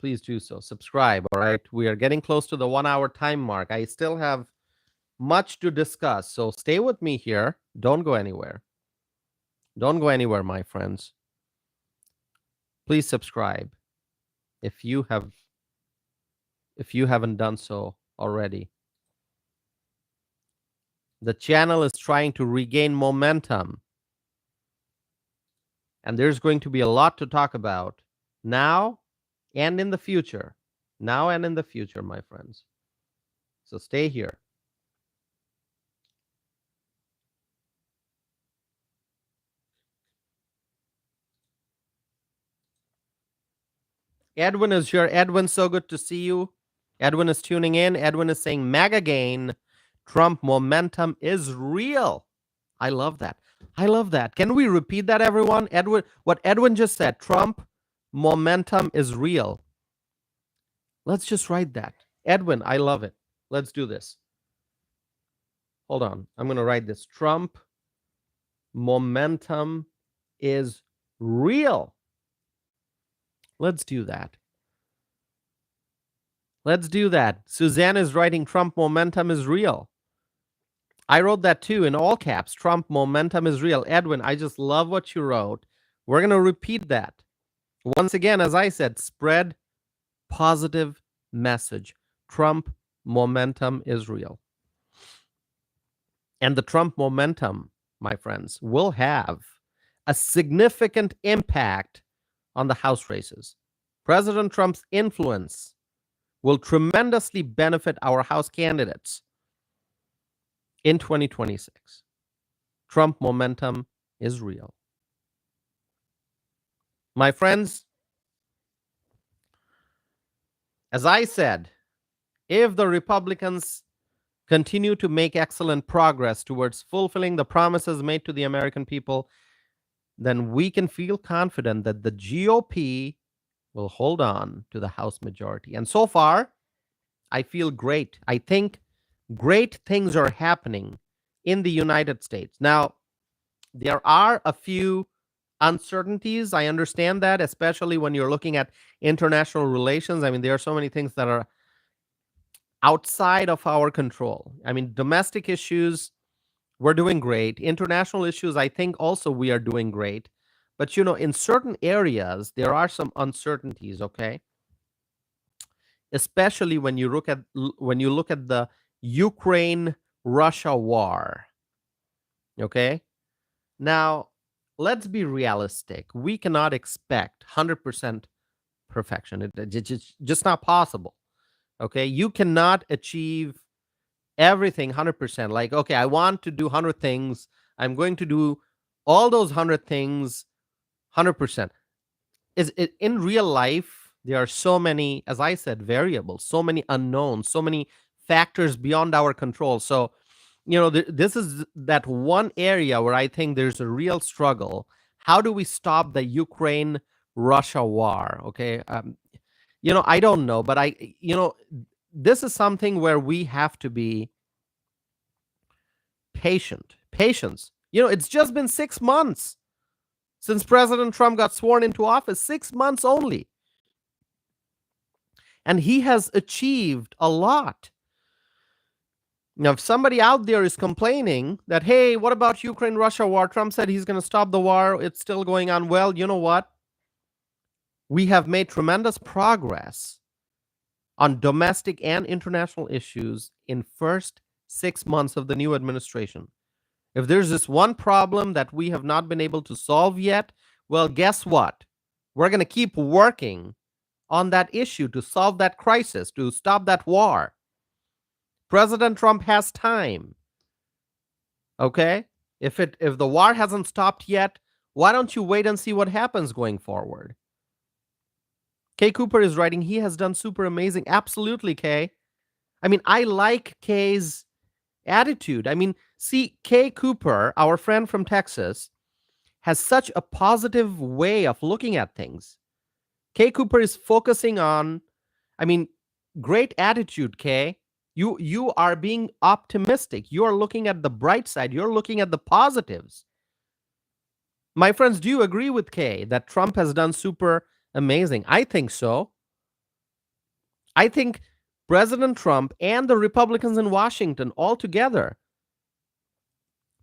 Please do so. Subscribe, all right? We are getting close to the 1-hour time mark. I still have much to discuss, so stay with me here. Don't go anywhere. Don't go anywhere, my friends. Please subscribe if you haven't done so already. The channel is trying to regain momentum. And there's going to be a lot to talk about now and in the future. Now and in the future, my friends. So stay here. Edwin is here. Edwin, so good to see you. Edwin is tuning in. Edwin is saying, mega gain. Trump momentum is real. I love that. I love that. Can we repeat that, everyone? What Edwin just said, Trump momentum is real. Let's just write that. Edwin, I love it. Let's do this. Hold on. I'm going to write this. Trump momentum is real. Let's do that. Let's do that. Suzanne is writing Trump momentum is real. I wrote that too in all caps. Trump momentum is real. Edwin, I just love what you wrote. We're going to repeat that. Once again, as I said, spread positive message. Trump momentum is real. And the Trump momentum, my friends, will have a significant impact on the House races. President Trump's influence will tremendously benefit our House candidates in 2026. Trump momentum is real. My friends, as I said, if the Republicans continue to make excellent progress towards fulfilling the promises made to the American people, then we can feel confident that the GOP will hold on to the House majority. And so far, I feel great. I think great things are happening in the United States. Now, there are a few uncertainties. I understand that, especially when you're looking at international relations. I mean, there are so many things that are outside of our control. I mean, domestic issues, we're doing great. International issues, I think also we are doing great. But in certain areas there are some uncertainties, okay? Especially when you look at the Ukraine Russia war, okay? Now, let's be realistic. We cannot expect 100% perfection. It's just not possible. Okay? You cannot achieve everything 100%. Like, okay, I want to do 100 things. I'm going to do all those 100 things 100%. Is it in real life there are so many, as I said, variables, so many unknowns, so many factors beyond our control. So, this is that one area where I think there's a real struggle. How do we stop the Ukraine Russia war? Okay. I don't know, but this is something where we have to be patient. Patience. It's just been 6 months since President Trump got sworn into office, 6 months only. And he has achieved a lot. Now, if somebody out there is complaining that, hey, what about Ukraine-Russia war? Trump said he's going to stop the war. It's still going on. Well, you know what? We have made tremendous progress on domestic and international issues in first 6 months of the new administration. If there's this one problem that we have not been able to solve yet, well, guess what? We're going to keep working on that issue to solve that crisis, to stop that war. President Trump has time. Okay? If the war hasn't stopped yet, why don't you wait and see what happens going forward? Kay Cooper is writing, he has done super amazing. Absolutely, Kay. I mean, I like Kay's attitude. I mean, see, Kay Cooper, our friend from Texas, has such a positive way of looking at things. Kay Cooper is focusing on, great attitude, Kay. You are being optimistic. You are looking at the bright side. You're looking at the positives. My friends, do you agree with Kay that Trump has done super amazing? I think so. I think President Trump and the Republicans in Washington all together,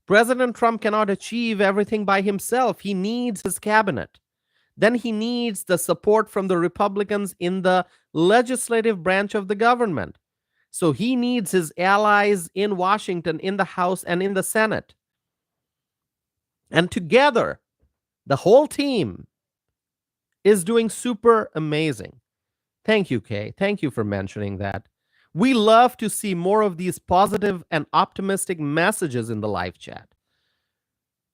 President Trump cannot achieve everything by himself. He needs his cabinet. Then he needs the support from the Republicans in the legislative branch of the government. So he needs his allies in Washington, in the House, and in the Senate. And together, the whole team is doing super amazing. Thank you, Kay. Thank you for mentioning that. We love to see more of these positive and optimistic messages in the live chat.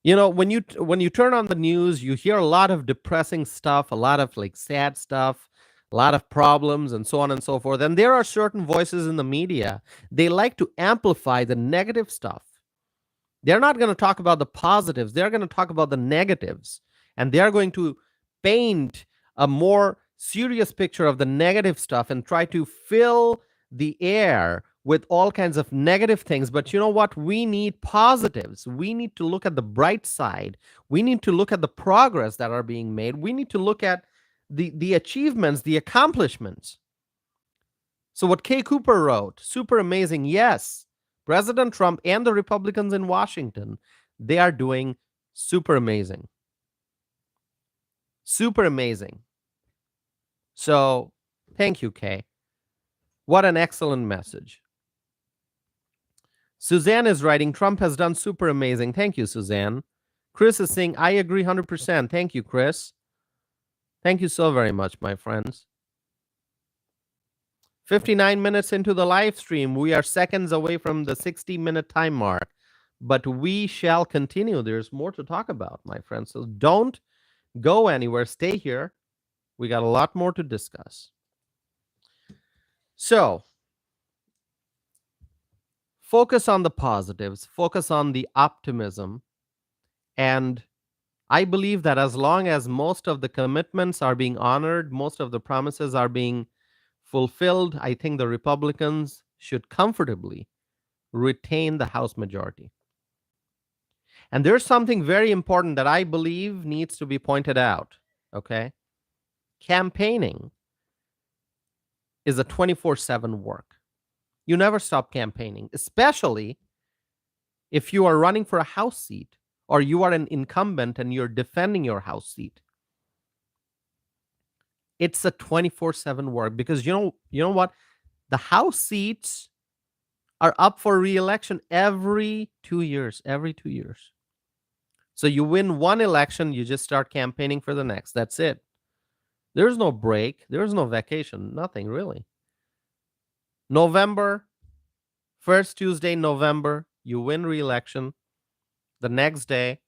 When you turn on the news, you hear a lot of depressing stuff, a lot of sad stuff, a lot of problems, and so on and so forth. And there are certain voices in the media, they like to amplify the negative stuff. They're not going to talk about the positives. They're going to talk about the negatives. And they're going to paint a more serious picture of the negative stuff and try to fill the air with all kinds of negative things. But you know what? We need positives. We need to look at the bright side. We need to look at the progress that are being made. We need to look at the achievements, the accomplishments. So what Kay Cooper wrote, super amazing. Yes, President Trump and the Republicans in Washington, they are doing super amazing. Super amazing. So thank you, Kay. What an excellent message. Suzanne is writing, Trump has done super amazing. Thank you, Suzanne. Chris is saying, I agree 100%. Thank you, Chris. Thank you so very much, my friends. 59 minutes into the live stream. We are seconds away from the 60-minute time mark, but we shall continue. There's more to talk about, my friends. So don't go anywhere. Stay here. We got a lot more to discuss. So focus on the positives, focus on the optimism. And I believe that as long as most of the commitments are being honored, most of the promises are being fulfilled, I think the Republicans should comfortably retain the House majority. And there's something very important that I believe needs to be pointed out, okay? Campaigning is a 24/7 work. You never stop campaigning, especially if you are running for a House seat or you are an incumbent and you're defending your House seat, it's a 24/7 work, because you know what? The House seats are up for re-election every 2 years. Every 2 years. So you win one election, you just start campaigning for the next. That's it. There's no break. There's no vacation. Nothing really. November, first Tuesday in November, you win re-election. The next day,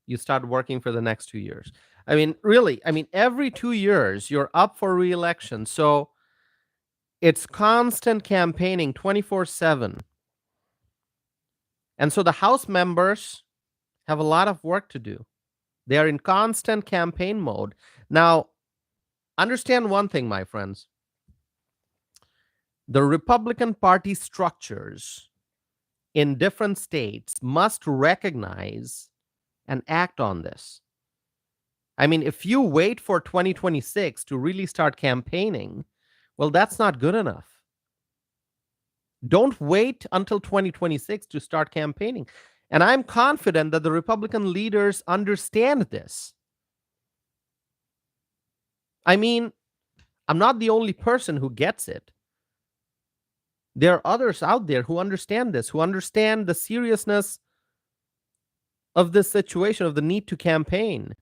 you start working for the next 2 years. I mean, really, every 2 years, you're up for re-election. So it's constant campaigning 24/7. And so the House members have a lot of work to do. They are in constant campaign mode. Now, understand one thing, my friends. The Republican Party structures in different states must recognize and act on this. I mean, if you wait for 2026 to really start campaigning, well, that's not good enough. Don't wait until 2026 to start campaigning. And I'm confident that the Republican leaders understand this. I mean, I'm not the only person who gets it. There are others out there who understand this, who understand the seriousness of this situation, of the need to campaign.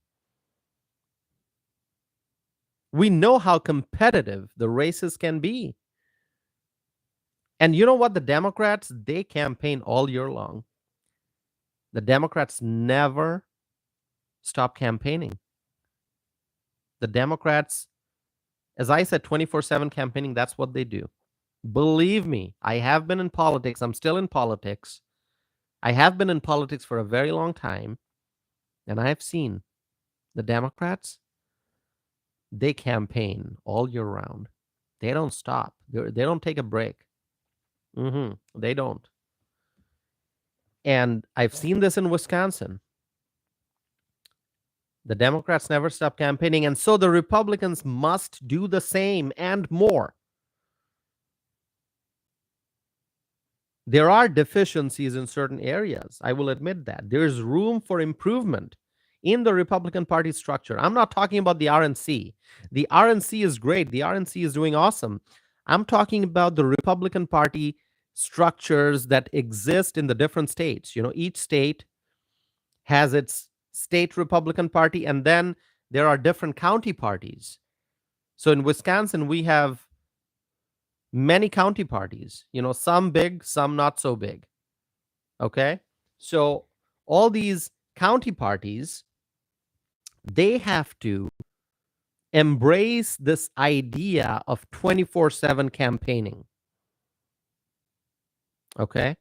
We know how competitive the races can be. And you know what? The Democrats, they campaign all year long. The Democrats never stop campaigning. The Democrats, as I said, 24/7 campaigning, that's what they do. Believe me, I have been in politics. I'm still in politics. I have been in politics for a very long time, and I have seen the Democrats, they campaign all year round. They don't stop. They don't take a break. They don't. And I've seen this in Wisconsin. The Democrats never stop campaigning, and so the Republicans must do the same and more. There are deficiencies in certain areas. I will admit that. There's room for improvement in the Republican Party structure. I'm not talking about the RNC. The RNC is great. The RNC is doing awesome. I'm talking about the Republican Party structures that exist in the different states. You know, each state has its state Republican Party, and then there are different county parties. So in Wisconsin, we have many county parties, you know, some big, some not so big. Okay. So all these county parties, they have to embrace this idea of 24/7 campaigning. Okay.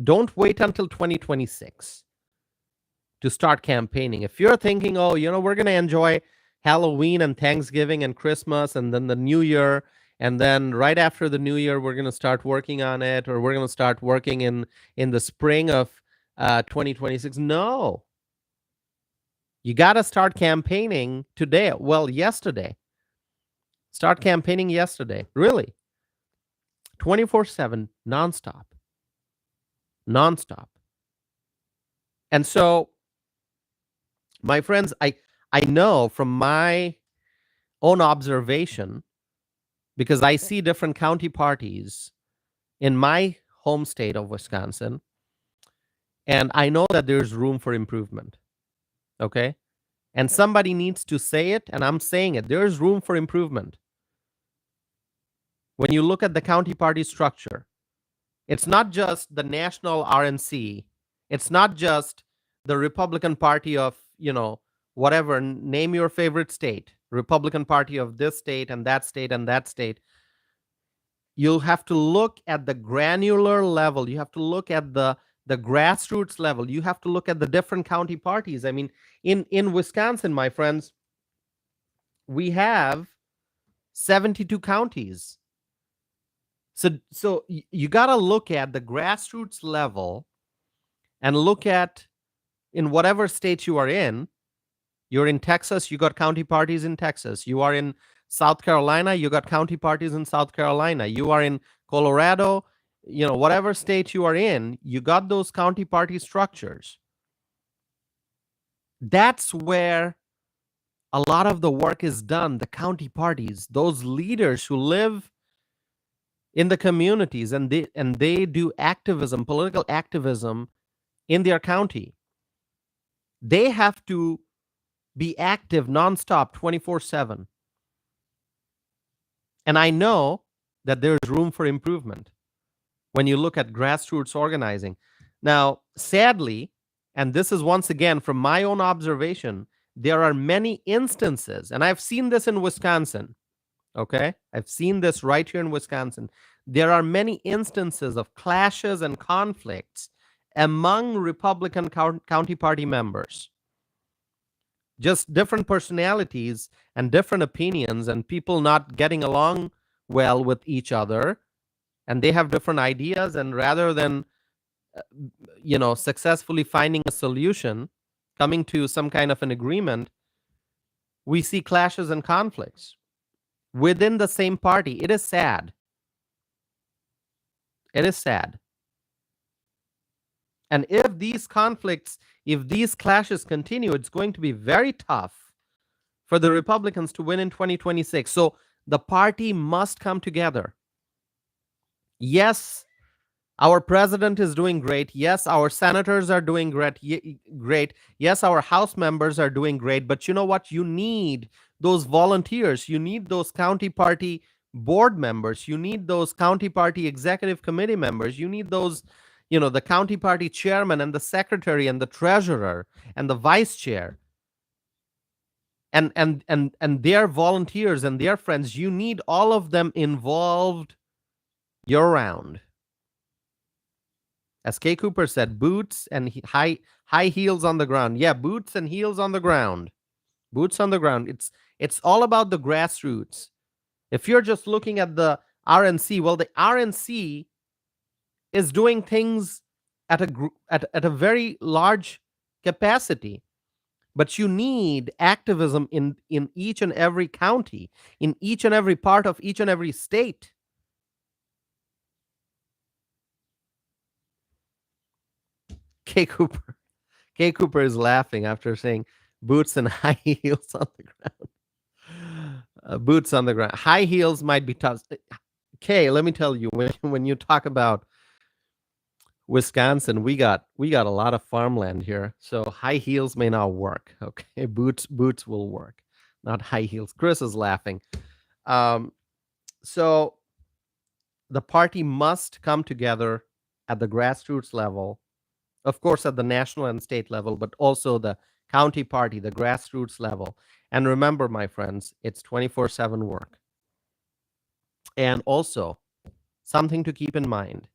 Don't wait until 2026 to start campaigning. If you're thinking, oh, you know, we're going to enjoy Halloween and Thanksgiving and Christmas and then the New Year, and then right after the New Year, we're going to start working on it, or we're going to start working in the spring of 2026. No. You got to start campaigning today. Well, yesterday. Start campaigning yesterday. Really. 24/7, nonstop. Nonstop. And so, my friends, I know from my own observation, because I see different county parties in my home state of Wisconsin, and I know that there's room for improvement. Okay? And somebody needs to say it, and I'm saying it. There's room for improvement. When you look at the county party structure, it's not just the national RNC. It's not just the Republican Party of, you know, whatever, name your favorite state, Republican Party of this state and that state and that state. You'll have to look at the granular level. You have to look at the grassroots level. You have to look at the different county parties. I mean, in Wisconsin, my friends, we have 72 counties. So you got to look at the grassroots level and look at, in whatever state you are in. You're in Texas, you got county parties in Texas. You are in South Carolina, you got county parties in South Carolina. You are in Colorado, you know, whatever state you are in, you got those county party structures. That's where a lot of the work is done. The county parties, those leaders who live in the communities, and they do activism, political activism in their county. They have to be active nonstop 24/7. And I know that there's room for improvement when you look at grassroots organizing. Now, sadly, and this is once again from my own observation, there are many instances, and I've seen this in Wisconsin. Okay. I've seen this right here in Wisconsin. There are many instances of clashes and conflicts among Republican county party members. Just different personalities and different opinions, and people not getting along well with each other. And they have different ideas. And rather than, successfully finding a solution, coming to some kind of an agreement, we see clashes and conflicts within the same party. It is sad. It is sad. And if these conflicts, if these clashes continue, it's going to be very tough for the Republicans to win in 2026. So the party must come together. Yes, our president is doing great. Yes, our senators are doing great. Yes, our House members are doing great. But you know what? You need those volunteers. You need those county party board members. You need those county party executive committee members. You need those, the county party chairman and the secretary and the treasurer and the vice chair and their volunteers and their friends. You need all of them involved year round. As Kay Cooper said, boots and high heels on the ground. Yeah, boots and heels on the ground. Boots on the ground. It's all about the grassroots. If you're just looking at the RNC, well, the RNC is doing things at a very large capacity. But you need activism in each and every county, in each and every part of each and every state. Kay Cooper is laughing after saying boots and high heels on the ground. Boots on the ground. High heels might be tough. Kay, let me tell you, when you talk about Wisconsin, we got a lot of farmland here, so high heels may not work. Okay, boots will work, not high heels. Chris is laughing. So the party must come together at the grassroots level, of course, at the national and state level, but also the county party, the grassroots level. And remember, my friends, it's 24/7 work. And also, something to keep in mind.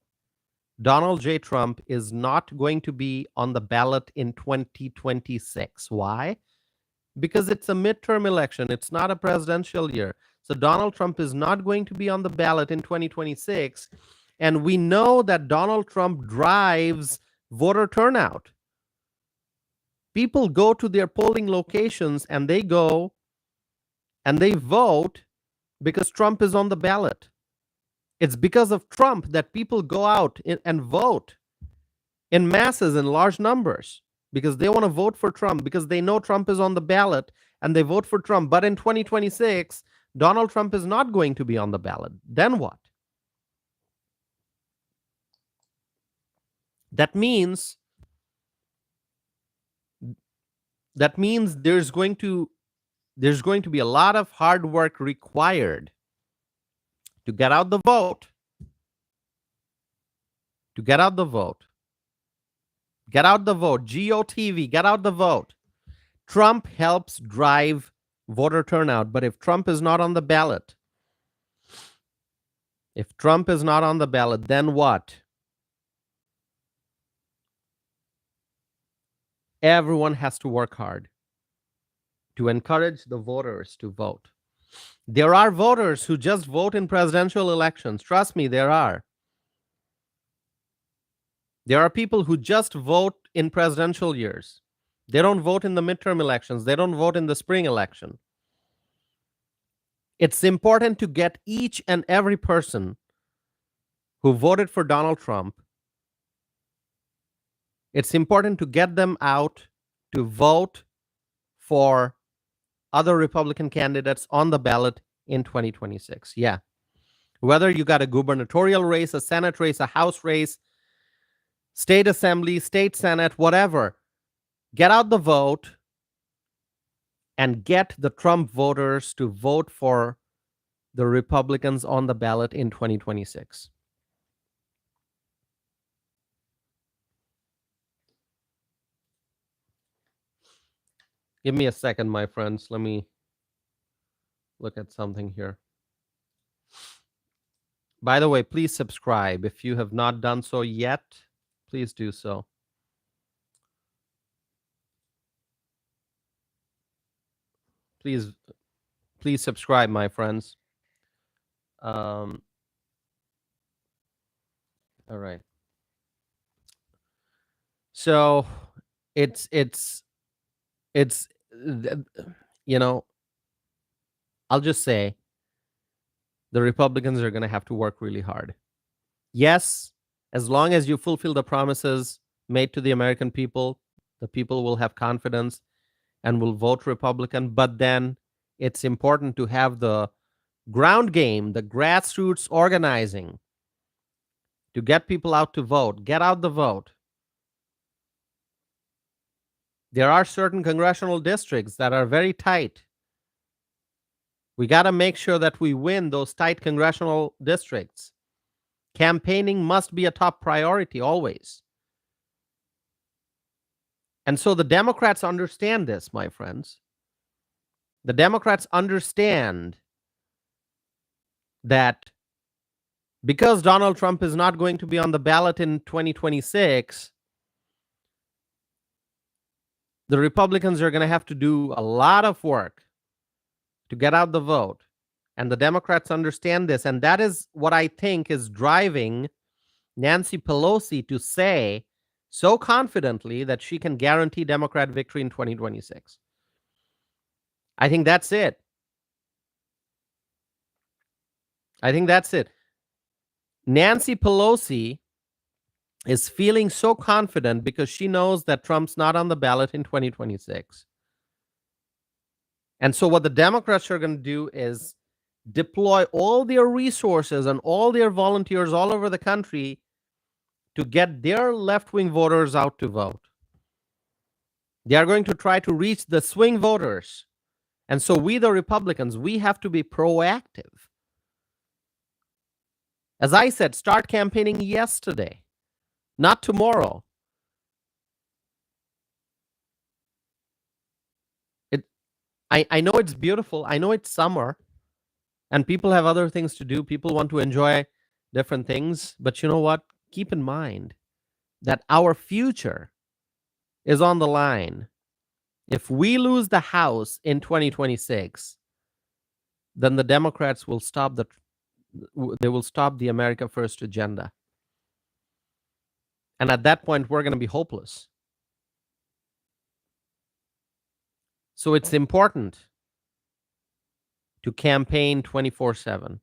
Donald J. Trump is not going to be on the ballot in 2026. Why? Because it's a midterm election. It's not a presidential year. So Donald Trump is not going to be on the ballot in 2026. And we know that Donald Trump drives voter turnout. People go to their polling locations and they go and they vote because Trump is on the ballot. It's because of Trump that people go out and vote in masses, in large numbers, because they want to vote for Trump, because they know Trump is on the ballot and they vote for Trump. But in 2026, Donald Trump is not going to be on the ballot. Then what? That means there's going to be a lot of hard work required to get out the vote. Get out the vote. GOTV, get out the vote. Trump helps drive voter turnout. But if Trump is not on the ballot, then what? Everyone has to work hard to encourage the voters to vote. There are voters who just vote in presidential elections. Trust me, there are. There are people who just vote in presidential years. They don't vote in the midterm elections. They don't vote in the spring election. It's important to get each and every person who voted for Donald Trump, it's important to get them out to vote for other Republican candidates on the ballot in 2026. Yeah. Whether you got a gubernatorial race, a Senate race, a House race, state assembly, state Senate, whatever, get out the vote and get the Trump voters to vote for the Republicans on the ballot in 2026. Give me a second, my friends. Let me look at something here. By the way, please subscribe. If you have not done so yet, please do so. Please subscribe, my friends. All right. So it's you know, I'll just say the Republicans are going to have to work really hard. Yes, as long as you fulfill the promises made to the American people, the people will have confidence and will vote Republican. But then it's important to have the ground game, the grassroots organizing to get people out to vote. Get out the vote. There are certain congressional districts that are very tight. We got to make sure that we win those tight congressional districts. Campaigning must be a top priority always. And so the Democrats understand this, my friends. The Democrats understand that because Donald Trump is not going to be on the ballot in 2026, the Republicans are going to have to do a lot of work to get out the vote. And the Democrats understand this. And that is what I think is driving Nancy Pelosi to say so confidently that she can guarantee Democrat victory in 2026. I think that's it. Nancy Pelosi is feeling so confident because she knows that Trump's not on the ballot in 2026. And so what the Democrats are going to do is deploy all their resources and all their volunteers all over the country to get their left-wing voters out to vote. They are going to try to reach the swing voters. And so we, the Republicans, we have to be proactive. As I said, start campaigning yesterday, not tomorrow. I know it's beautiful. I know it's summer and people have other things to do. People want to enjoy different things. But you know what? Keep in mind that our future is on the line. If we lose the House in 2026, then the Democrats will stop the America First agenda. And at that point, we're going to be hopeless. So it's important to campaign 24/7.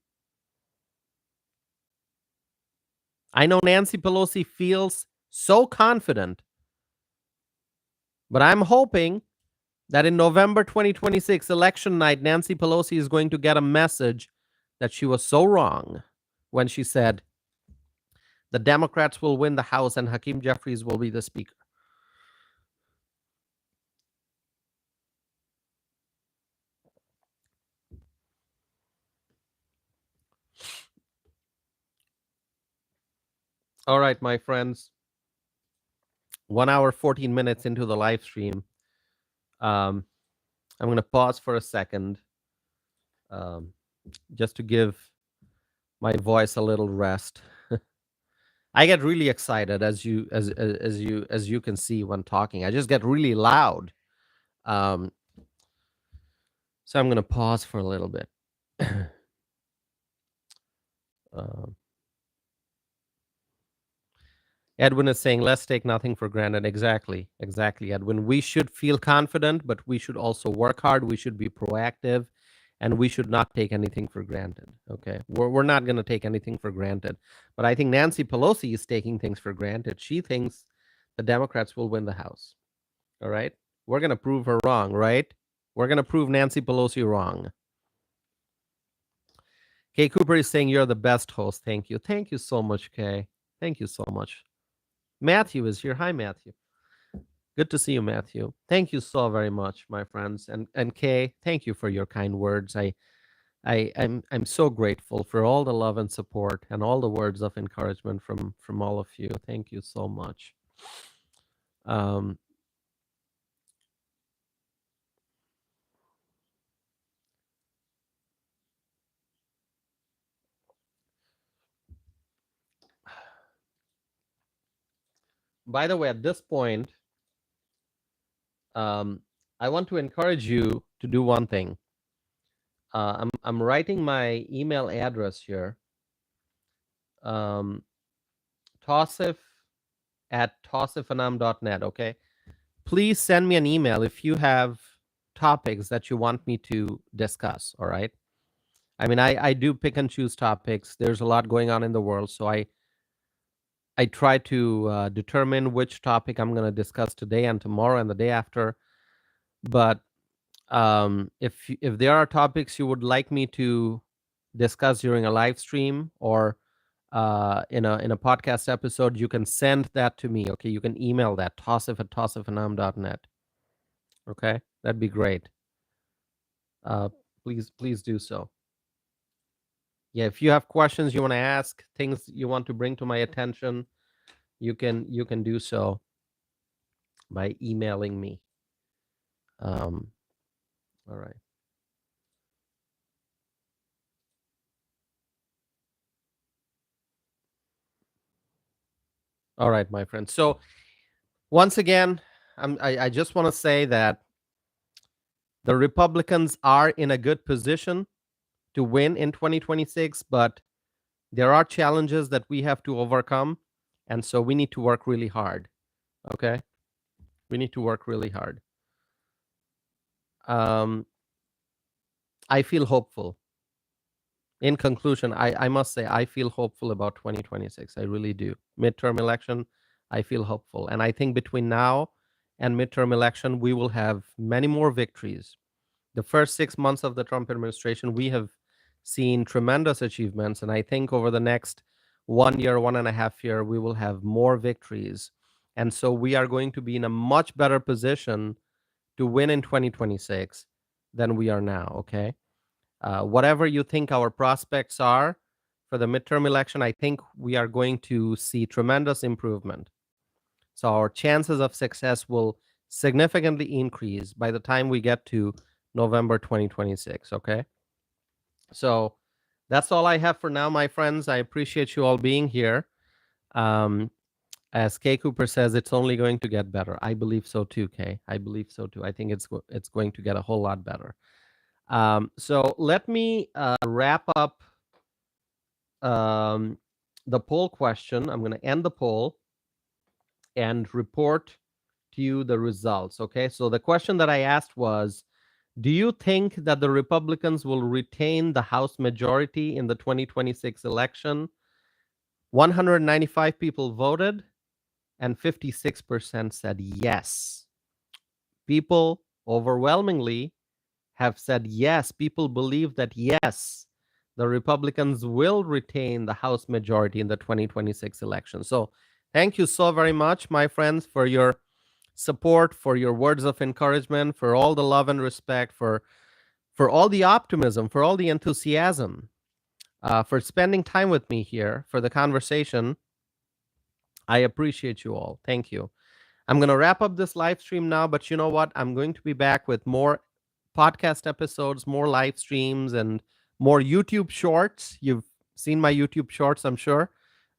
I know Nancy Pelosi feels so confident, but I'm hoping that in November 2026, election night, Nancy Pelosi is going to get a message that she was so wrong when she said the Democrats will win the House and Hakeem Jeffries will be the Speaker. All right, my friends. 1 hour, 14 minutes into the live stream. I'm going to pause for a second just to give my voice a little rest. I get really excited as you can see when talking. I just get really loud. So I'm going to pause for a little bit. Edwin is saying, let's take nothing for granted. Exactly, Edwin. We should feel confident, but we should also work hard. We should be proactive, and we should not take anything for granted. Okay, we're not going to take anything for granted. But I think Nancy Pelosi is taking things for granted. She thinks the Democrats will win the House. All right. We're going to prove her wrong, right? We're going to prove Nancy Pelosi wrong. Kay Cooper is saying you're the best host. Thank you. Thank you so much, Kay. Thank you so much. Matthew is here. Hi, Matthew. Good to see you, Matthew. Thank you so very much, my friends. And Kay, thank you for your kind words. I'm so grateful for all the love and support and all the words of encouragement from all of you. Thank you so much. Um, by the way, at this point, I want to encourage you to do one thing. I'm writing my email address here. Tosif at tosifanam.net. Okay. Please send me an email if you have topics that you want me to discuss. All right. I mean, I do pick and choose topics. There's a lot going on in the world, so I try to determine which topic I'm going to discuss today and tomorrow and the day after. But if there are topics you would like me to discuss during a live stream or in a podcast episode, you can send that to me. Okay, you can email that tosif@tosifanam.net. Okay, that'd be great. Please do so. Yeah, if you have questions you want to ask, things you want to bring to my attention, you can do so by emailing me. All right. All right, my friends. So once again, I just want to say that the Republicans are in a good position to win in 2026, but there are challenges that we have to overcome, and so we need to work really hard. Okay, we need to work really hard. I feel hopeful. In conclusion, I must say I feel hopeful about 2026. I really do. Midterm election, I feel hopeful, and I think between now and midterm election, we will have many more victories. The first 6 months of the Trump administration, we have seen tremendous achievements, and I think over the next 1 year, 1.5 year, we will have more victories, and so we are going to be in a much better position to win in 2026 than we are now. Okay. Whatever you think our prospects are for the midterm election, I think we are going to see tremendous improvement. So our chances of success will significantly increase by the time we get to November 2026. Okay. So that's all I have for now, my friends. I appreciate you all being here. As Kay Cooper says, it's only going to get better. I believe so too, Kay. I believe so too. I think it's going to get a whole lot better. So let me wrap up the poll question. I'm going to end the poll and report to you the results. Okay, so the question that I asked was, do you think that the Republicans will retain the House majority in the 2026 election? 195 people voted and 56% said yes. People overwhelmingly have said yes. People believe that yes, the Republicans will retain the House majority in the 2026 election. So thank you so very much, my friends, for your support, for your words of encouragement, for all the love and respect, for all the optimism, for all the enthusiasm, for spending time with me here, for the conversation. I appreciate you all. Thank you. I'm going to wrap up this live stream now, but you know what? I'm going to be back with more podcast episodes, more live streams, and more YouTube shorts. You've seen my YouTube shorts, I'm sure.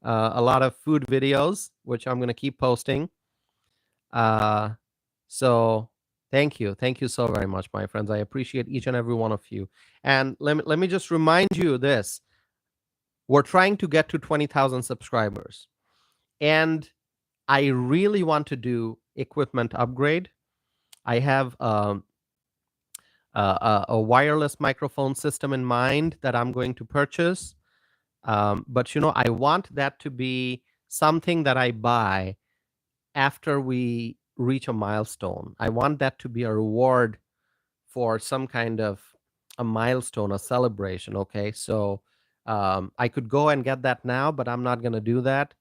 A lot of food videos, which I'm going to keep posting. So thank you. Thank you so very much, my friends. I appreciate each and every one of you. And let me just remind you this. We're trying to get to 20,000 subscribers. And I really want to do equipment upgrade. I have a wireless microphone system in mind that I'm going to purchase. But, you know, I want that to be something that I buy after we reach a milestone. I want that to be a reward for some kind of a milestone, a celebration. Okay, so I could go and get that now, but I'm not going to do that.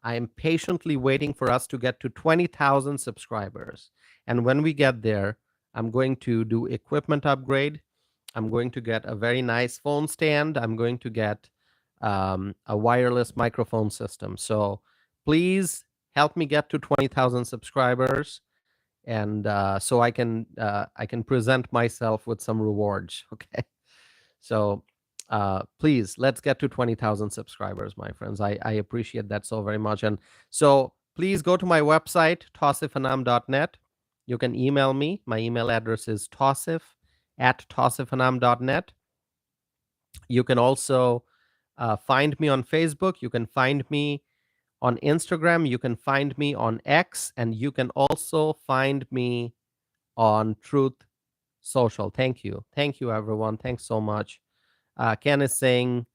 I am patiently waiting for us to get to 20,000 subscribers, and when we get there, I'm going to do equipment upgrade. I'm going to get a very nice phone stand. I'm going to get a wireless microphone system. So please help me get to 20,000 subscribers, and so I can present myself with some rewards. Okay, so please let's get to 20,000 subscribers, my friends. I appreciate that so very much, and so please go to my website tosifanam.net. You can email me. My email address is tosif@tosifanam.net. You can also find me on Facebook. You can find me on Instagram. You can find me on X, and you can also find me on Truth Social. Thank you. Thank you, everyone. Thanks so much. Ken is saying,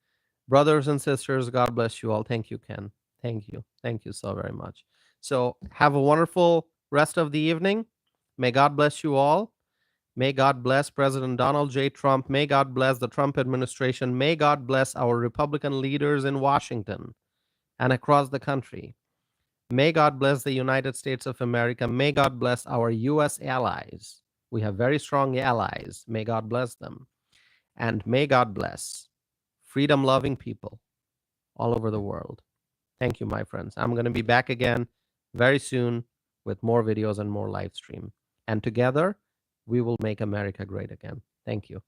brothers and sisters, God bless you all. Thank you, Ken. Thank you. Thank you so very much. So have a wonderful rest of the evening. May God bless you all. May God bless President Donald J. Trump. May God bless the Trump administration. May God bless our Republican leaders in Washington and across the country. May God bless the United States of America. May God bless our U.S. allies. We have very strong allies. May God bless them. And may God bless freedom-loving people all over the world. Thank you, my friends. I'm going to be back again very soon with more videos and more live stream. And together, we will make America great again. Thank you.